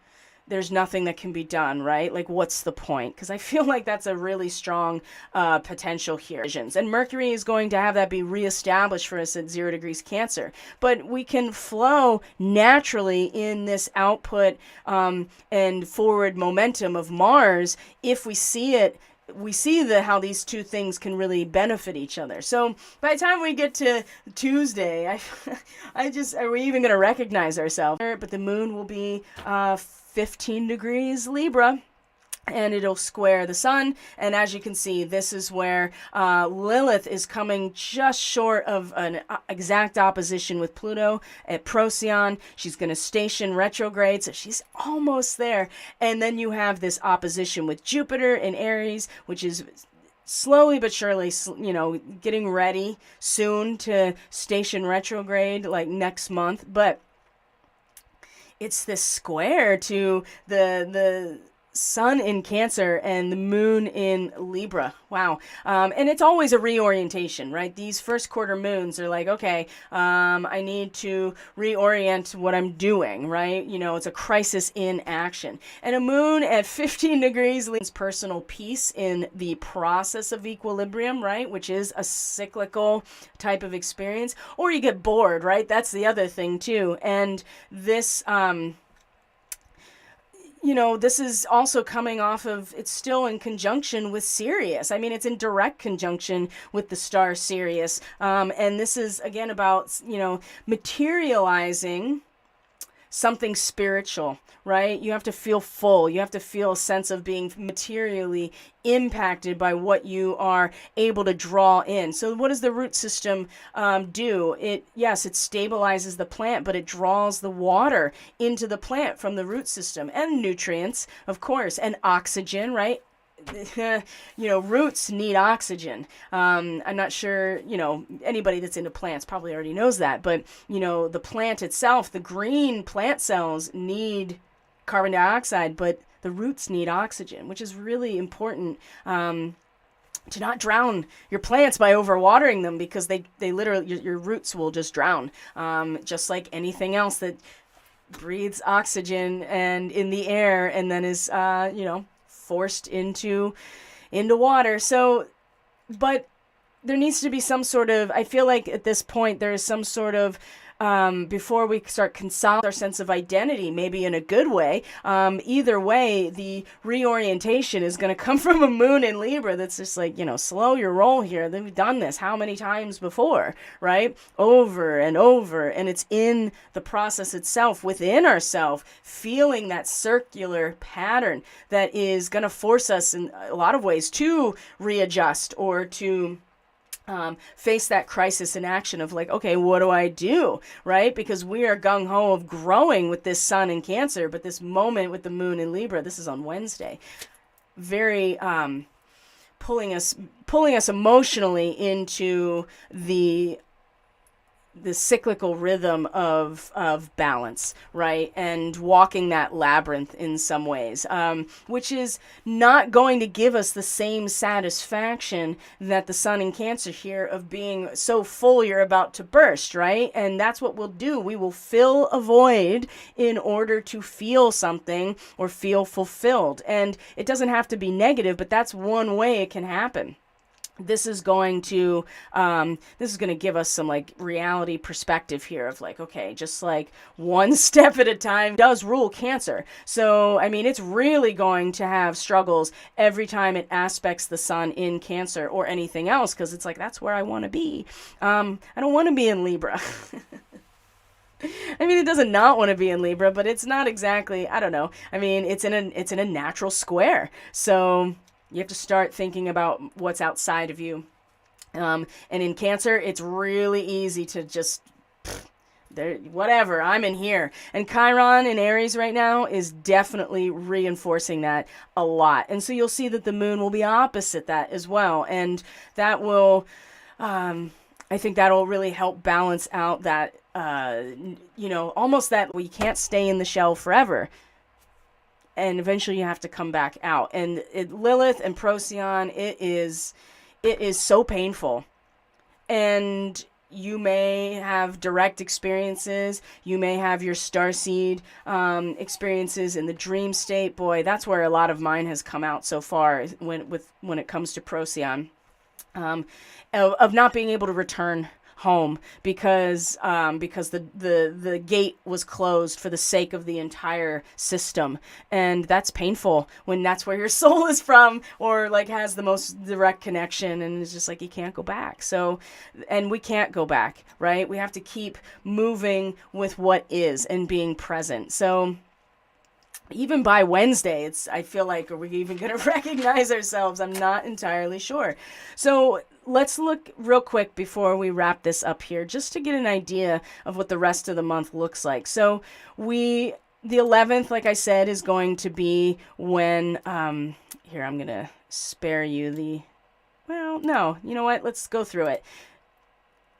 there's nothing that can be done, right? Like, what's the point? Because I feel like that's a really strong potential here. And Mercury is going to have that be reestablished for us at 0 degrees Cancer. But we can flow naturally in this output and forward momentum of Mars if we see it. We see how these two things can really benefit each other. So by the time we get to Tuesday, are we even going to recognize ourselves? But the moon will be 15 degrees Libra, and it'll square the sun. And as you can see, this is where Lilith is coming just short of an exact opposition with Pluto at Procyon. She's going to station retrograde, so she's almost there. And then you have this opposition with Jupiter in Aries, which is slowly but surely, getting ready soon to station retrograde, like next month. But it's this square to the Sun in Cancer and the moon in Libra. Wow. And it's always a reorientation, right? These first quarter moons are like, okay, I need to reorient what I'm doing, right? You know, it's a crisis in action. And a moon at 15 degrees leads personal peace in the process of equilibrium, right? Which is a cyclical type of experience. Or you get bored, right? That's the other thing too. And this, you know, this is also coming off of, it's still in conjunction with Sirius. I mean, it's in direct conjunction with the star Sirius. And this is, again, about, you know, materializing something spiritual, right? You have to feel full. You have to feel a sense of being materially impacted by what you are able to draw in. So what does the root system do? Yes, it stabilizes the plant, but it draws the water into the plant from the root system, and nutrients, of course, and oxygen, right? You know, roots need oxygen. I'm not sure, you know, anybody that's into plants probably already knows that, but, you know, the plant itself, the green plant cells need carbon dioxide, but the roots need oxygen, which is really important, to not drown your plants by overwatering them, because they literally, your roots will just drown, just like anything else that breathes oxygen and in the air and then is, you know, forced into water. So, but there needs to be some sort of, I feel like at this point there is some sort of, before we start consolidating our sense of identity, maybe in a good way. Either way, the reorientation is going to come from a moon in Libra that's just like, you know, slow your roll here. We've done this how many times before, right? Over and over. And it's in the process itself, within ourselves, feeling that circular pattern that is going to force us in a lot of ways to readjust or to face that crisis in action of like, okay, what do I do, right? Because we are gung-ho of growing with this sun in Cancer, but this moment with the moon in Libra, this is on Wednesday, very pulling us emotionally into the cyclical rhythm of balance, right? And walking that labyrinth in some ways, which is not going to give us the same satisfaction that the sun in Cancer here of being so full you're about to burst, right? And that's what we'll do. We will fill a void in order to feel something or feel fulfilled. And it doesn't have to be negative, but that's one way it can happen. This is going to give us some like reality perspective here of like, okay, just like one step at a time does rule Cancer. So, I mean, it's really going to have struggles every time it aspects the sun in Cancer or anything else, because it's like, that's where I want to be. I don't want to be in Libra. I mean, it doesn't not want to be in Libra, but it's not exactly, I don't know. I mean, it's in a natural square. So you have to start thinking about what's outside of you. And in Cancer, it's really easy to just, whatever, I'm in here. And Chiron in Aries right now is definitely reinforcing that a lot. And so you'll see that the moon will be opposite that as well. And that will, I think that'll really help balance out that, you know, almost that we can't stay in the shell forever. And eventually you have to come back out. And Lilith and Procyon, it is so painful. And you may have direct experiences. You may have your starseed experiences in the dream state. Boy, that's where a lot of mine has come out so far when it comes to Procyon, of not being able to return home because the gate was closed for the sake of the entire system. And that's painful when that's where your soul is from, or like has the most direct connection, and it's just like you can't go back. So, and we can't go back, right? We have to keep moving with what is and being present. So even by Wednesday, I feel like, are we even going to recognize ourselves? I'm not entirely sure. So let's look real quick before we wrap this up here, just to get an idea of what the rest of the month looks like. So the 11th, like I said, is going to be when, here, I'm going to spare you no, you know what? Let's go through it.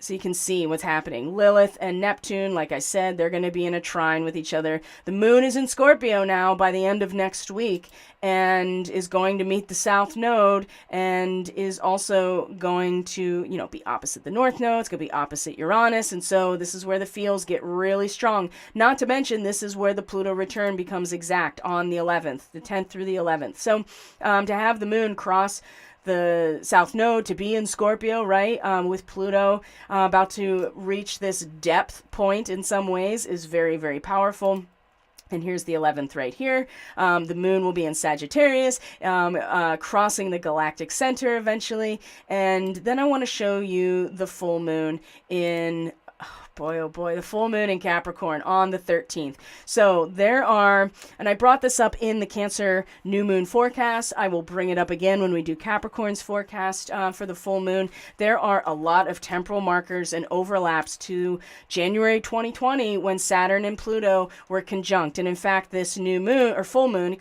So you can see what's happening. Lilith and Neptune, like I said, they're going to be in a trine with each other. The moon is in Scorpio now by the end of next week and is going to meet the South Node and is also going to, be opposite the North Node. It's going to be opposite Uranus. And so this is where the feels get really strong. Not to mention, this is where the Pluto return becomes exact on the 11th, the 10th through the 11th. So to have the moon cross the South Node, to be in Scorpio, right, with Pluto about to reach this depth point in some ways is very, very powerful. And here's the 11th right here. The moon will be in Sagittarius, crossing the galactic center eventually. And then I want to show you the full moon in... Boy, oh boy, the full moon in Capricorn on the 13th. So there are, and I brought this up in the Cancer new moon forecast. I will bring it up again when we do Capricorn's forecast for the full moon. There are a lot of temporal markers and overlaps to January 2020 when Saturn and Pluto were conjunct. And in fact, this new moon, or full moon,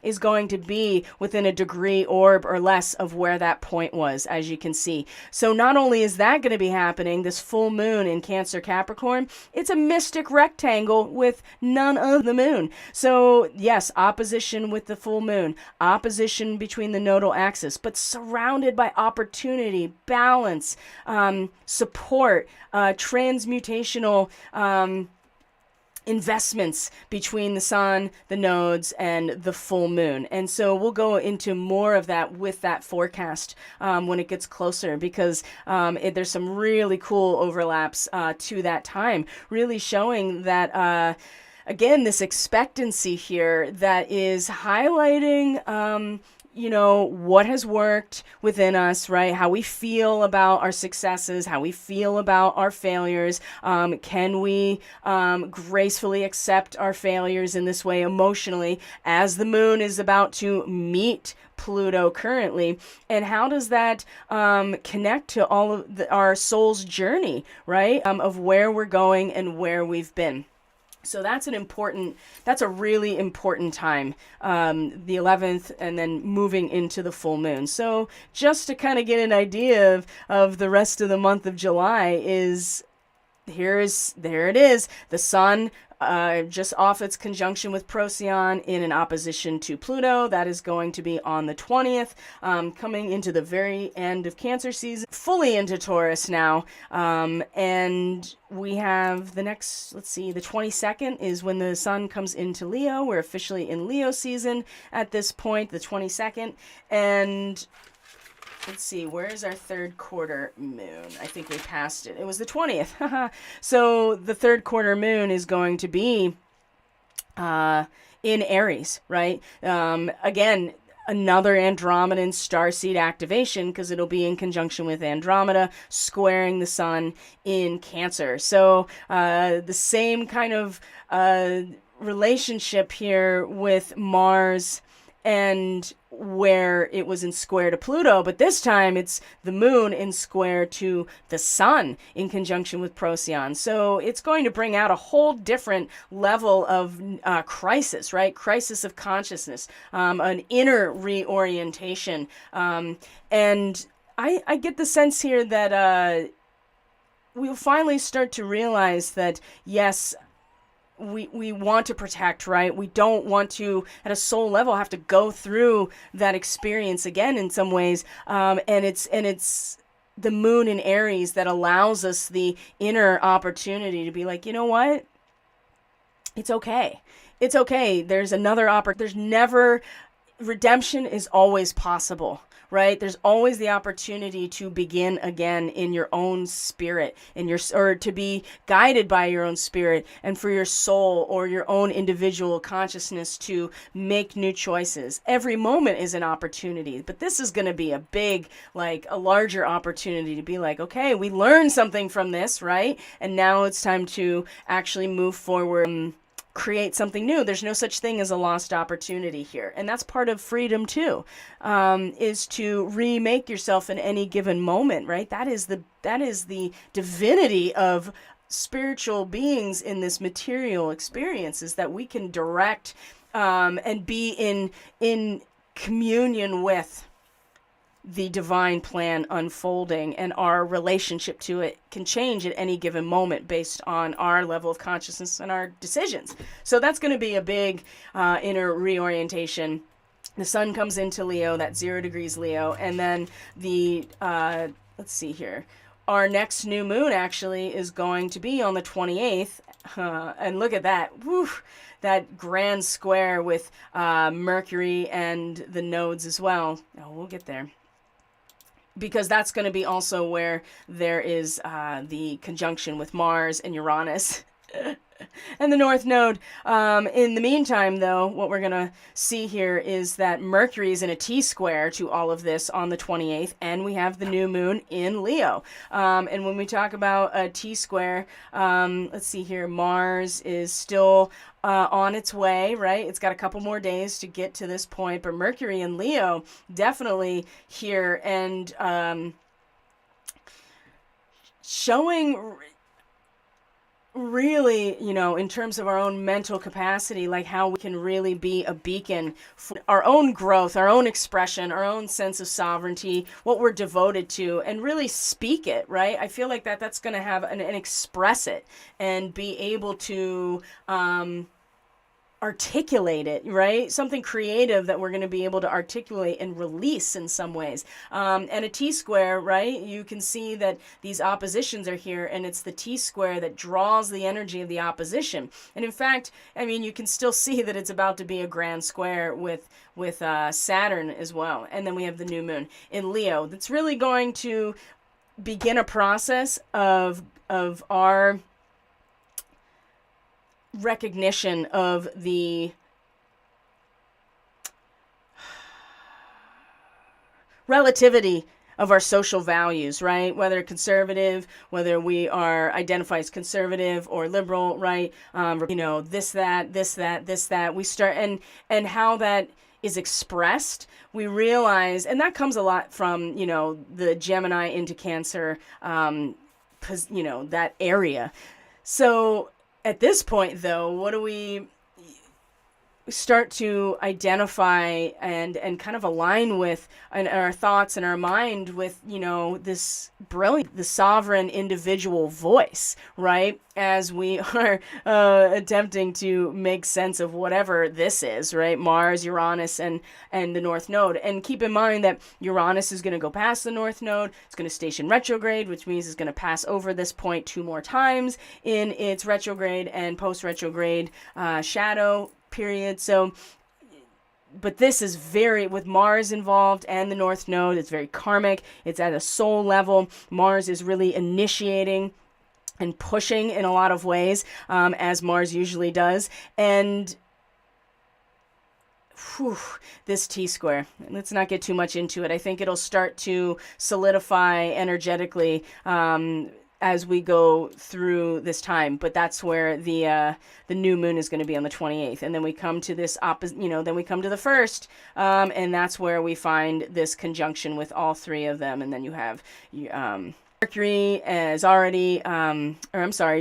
is going to be within a degree orb or less of where that point was, as you can see. So not only is that going to be happening, this full moon in Cancer Capricorn, it's a mystic rectangle with none of the moon. So yes, opposition with the full moon, opposition between the nodal axis, but surrounded by opportunity, balance, support, transmutational investments between the sun, the nodes, and the full moon. And so we'll go into more of that with that forecast when it gets closer, because there's some really cool overlaps to that time, really showing that, again, this expectancy here that is highlighting what has worked within us, right? How we feel about our successes, how we feel about our failures. Can we gracefully accept our failures in this way emotionally as the moon is about to meet Pluto currently? And how does that connect to all of our soul's journey, right? Of where we're going and where we've been. So that's a really important time, the 11th, and then moving into the full moon. So just to kind of get an idea of the rest of the month of July there it is, the sun just off its conjunction with Procyon in an opposition to Pluto. That is going to be on the 20th, coming into the very end of Cancer season, fully into Taurus now. And we have the next, the 22nd is when the sun comes into Leo. We're officially in Leo season at this point, the 22nd. And let's see, where is our third quarter moon? I think we passed it. It was the 20th. So the third quarter moon is going to be in Aries, right? Again, another Andromedan starseed activation, because it'll be in conjunction with Andromeda, squaring the sun in Cancer. So the same kind of relationship here with Mars and where it was in square to Pluto, but this time it's the moon in square to the sun in conjunction with Procyon. So it's going to bring out a whole different level of crisis, right? Crisis of consciousness, an inner reorientation. And I get the sense here that we'll finally start to realize that, yes, we want to protect, right? We don't want to, at a soul level, have to go through that experience again in some ways. And it's the moon in Aries that allows us the inner opportunity to be like, you know what? It's okay. It's okay. There's another redemption is always possible, right? There's always the opportunity to begin again in your own spirit, or to be guided by your own spirit, and for your soul or your own individual consciousness to make new choices. Every moment is an opportunity, but this is going to be a larger opportunity to be like, okay, we learned something from this, right? And now it's time to actually move forward, create something new. There's no such thing as a lost opportunity here. And that's part of freedom too, is to remake yourself in any given moment, right? That is the divinity of spiritual beings in this material experience, is that we can direct and be in communion with the divine plan unfolding, and our relationship to it can change at any given moment based on our level of consciousness and our decisions. So that's going to be a big inner reorientation. The sun comes into Leo, that's 0 degrees Leo, and then the, let's see here, our next new moon actually is going to be on the 28th, and look at that, woo, that grand square with Mercury and the nodes as well. Oh, we'll get there. Because that's going to be also where there is the conjunction with Mars and Uranus. And the North Node. In the meantime, though, what we're going to see here is that Mercury is in a T-square to all of this on the 28th, and we have the new moon in Leo. And when we talk about a T-square, let's see here, Mars is still on its way, right? It's got a couple more days to get to this point, but Mercury in Leo definitely here, and showing really, you know, in terms of our own mental capacity, like how we can really be a beacon for our own growth, our own expression, our own sense of sovereignty, what we're devoted to, and really speak it, right? I feel like that's going to have and express it and be able to articulate it, right? Something creative that we're going to be able to articulate and release in some ways. And a T-square, right? You can see that these oppositions are here, and it's the T-square that draws the energy of the opposition. And in fact, I mean, you can still see that it's about to be a grand square with Saturn as well. And then we have the new moon in Leo. That's really going to begin a process of our recognition of the relativity of our social values, right? Whether conservative, whether we are identified as conservative or liberal, right? You know, this, that, we start, and how that is expressed, we realize, and that comes a lot from, you know, the Gemini into Cancer, you know, that area. So at this point, though, what do we start to identify and kind of align with in our thoughts and our mind with, you know, this brilliant, the sovereign individual voice, right? As we are attempting to make sense of whatever this is, right? Mars, Uranus, and the North Node. And keep in mind that Uranus is going to go past the North Node. It's going to station retrograde, which means it's going to pass over this point 2 more times in its retrograde and post-retrograde shadow period. So, but this is very, with Mars involved and the North Node, it's very karmic. It's at a soul level. Mars is really initiating and pushing in a lot of ways, as Mars usually does. And this T-square, let's not get too much into it. I think it'll start to solidify energetically as we go through this time, but that's where the new moon is going to be on the 28th, and then we come to this then we come to the 1st, and that's where we find this conjunction with all 3 of them, and then you have Mercury is already,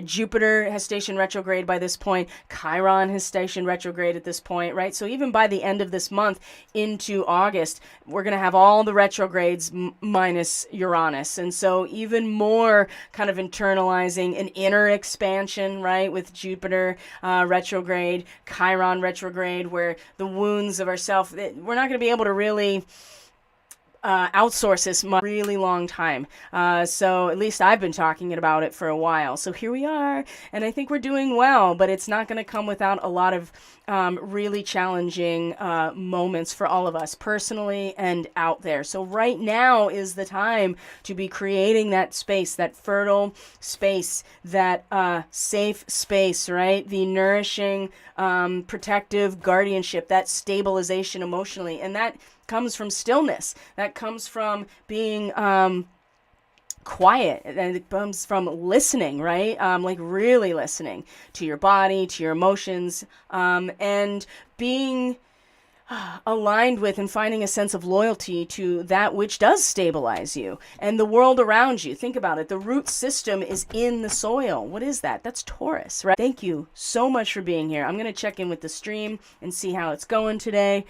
Jupiter has stationed retrograde by this point. Chiron has stationed retrograde at this point, right? So even by the end of this month into August, we're going to have all the retrogrades minus Uranus. And so even more kind of internalizing an inner expansion, right? With Jupiter retrograde, Chiron retrograde, where the wounds of ourself, we're not going to be able to really outsource this really long time. So at least I've been talking about it for a while. So here we are, and I think we're doing well, but it's not going to come without a lot of really challenging moments for all of us personally and out there. So right now is the time to be creating that space, that fertile space, that safe space, right? The nourishing, protective guardianship, that stabilization emotionally, and that comes from stillness. That comes from being quiet, and it comes from listening, right? Like really listening to your body, to your emotions, and being aligned with and finding a sense of loyalty to that which does stabilize you and the world around you. Think about it. The root system is in the soil. What is that? That's Taurus, right? Thank you so much for being here. I'm going to check in with the stream and see how it's going today.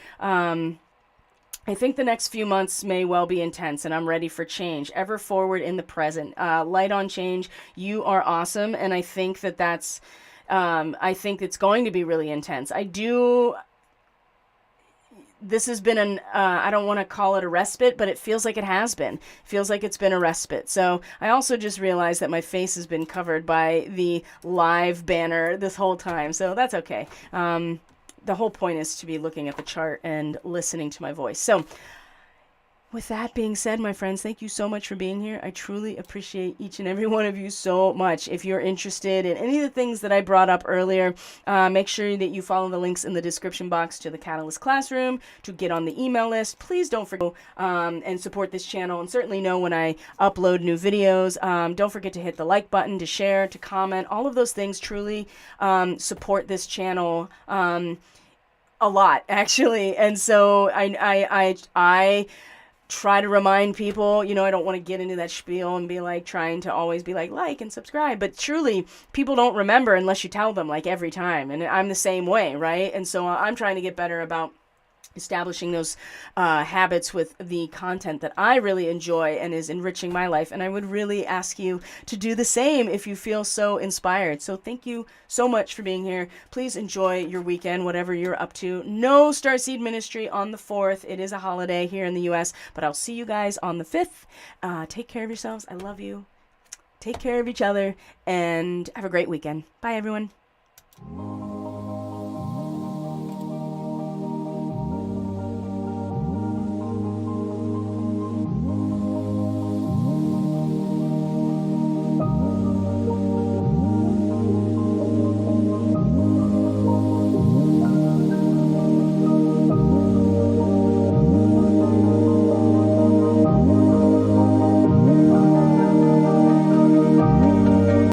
I think the next few months may well be intense, and I'm ready for change. Ever forward in the present. Light on change. You are awesome, and I think that's. I think it's going to be really intense. I do. This has been I don't want to call it a respite, but it feels like it has been. It feels like it's been a respite. So I also just realized that my face has been covered by the live banner this whole time. So that's okay. The whole point is to be looking at the chart and listening to my voice. So with that being said, my friends, thank you so much for being here. I truly appreciate each and every one of you so much. If you're interested in any of the things that I brought up earlier, make sure that you follow the links in the description box to the Catalyst Classroom to get on the email list. Please don't forget and support this channel, and certainly know when I upload new videos. Don't forget to hit the like button, to share, to comment. All of those things truly support this channel a lot, actually. And so I try to remind people, I don't want to get into that spiel and be like trying to always be like and subscribe, but truly people don't remember unless you tell them, like, every time. And I'm the same way, right? And so I'm trying to get better about establishing those habits with the content that I really enjoy and is enriching my life. And I would really ask you to do the same if you feel so inspired. So thank you so much for being here. Please enjoy your weekend, whatever you're up to. No Starseed Ministry on the 4th. It is a holiday here in the US, but I'll see you guys on the 5th. Take care of yourselves. I love you. Take care of each other and have a great weekend. Bye, everyone.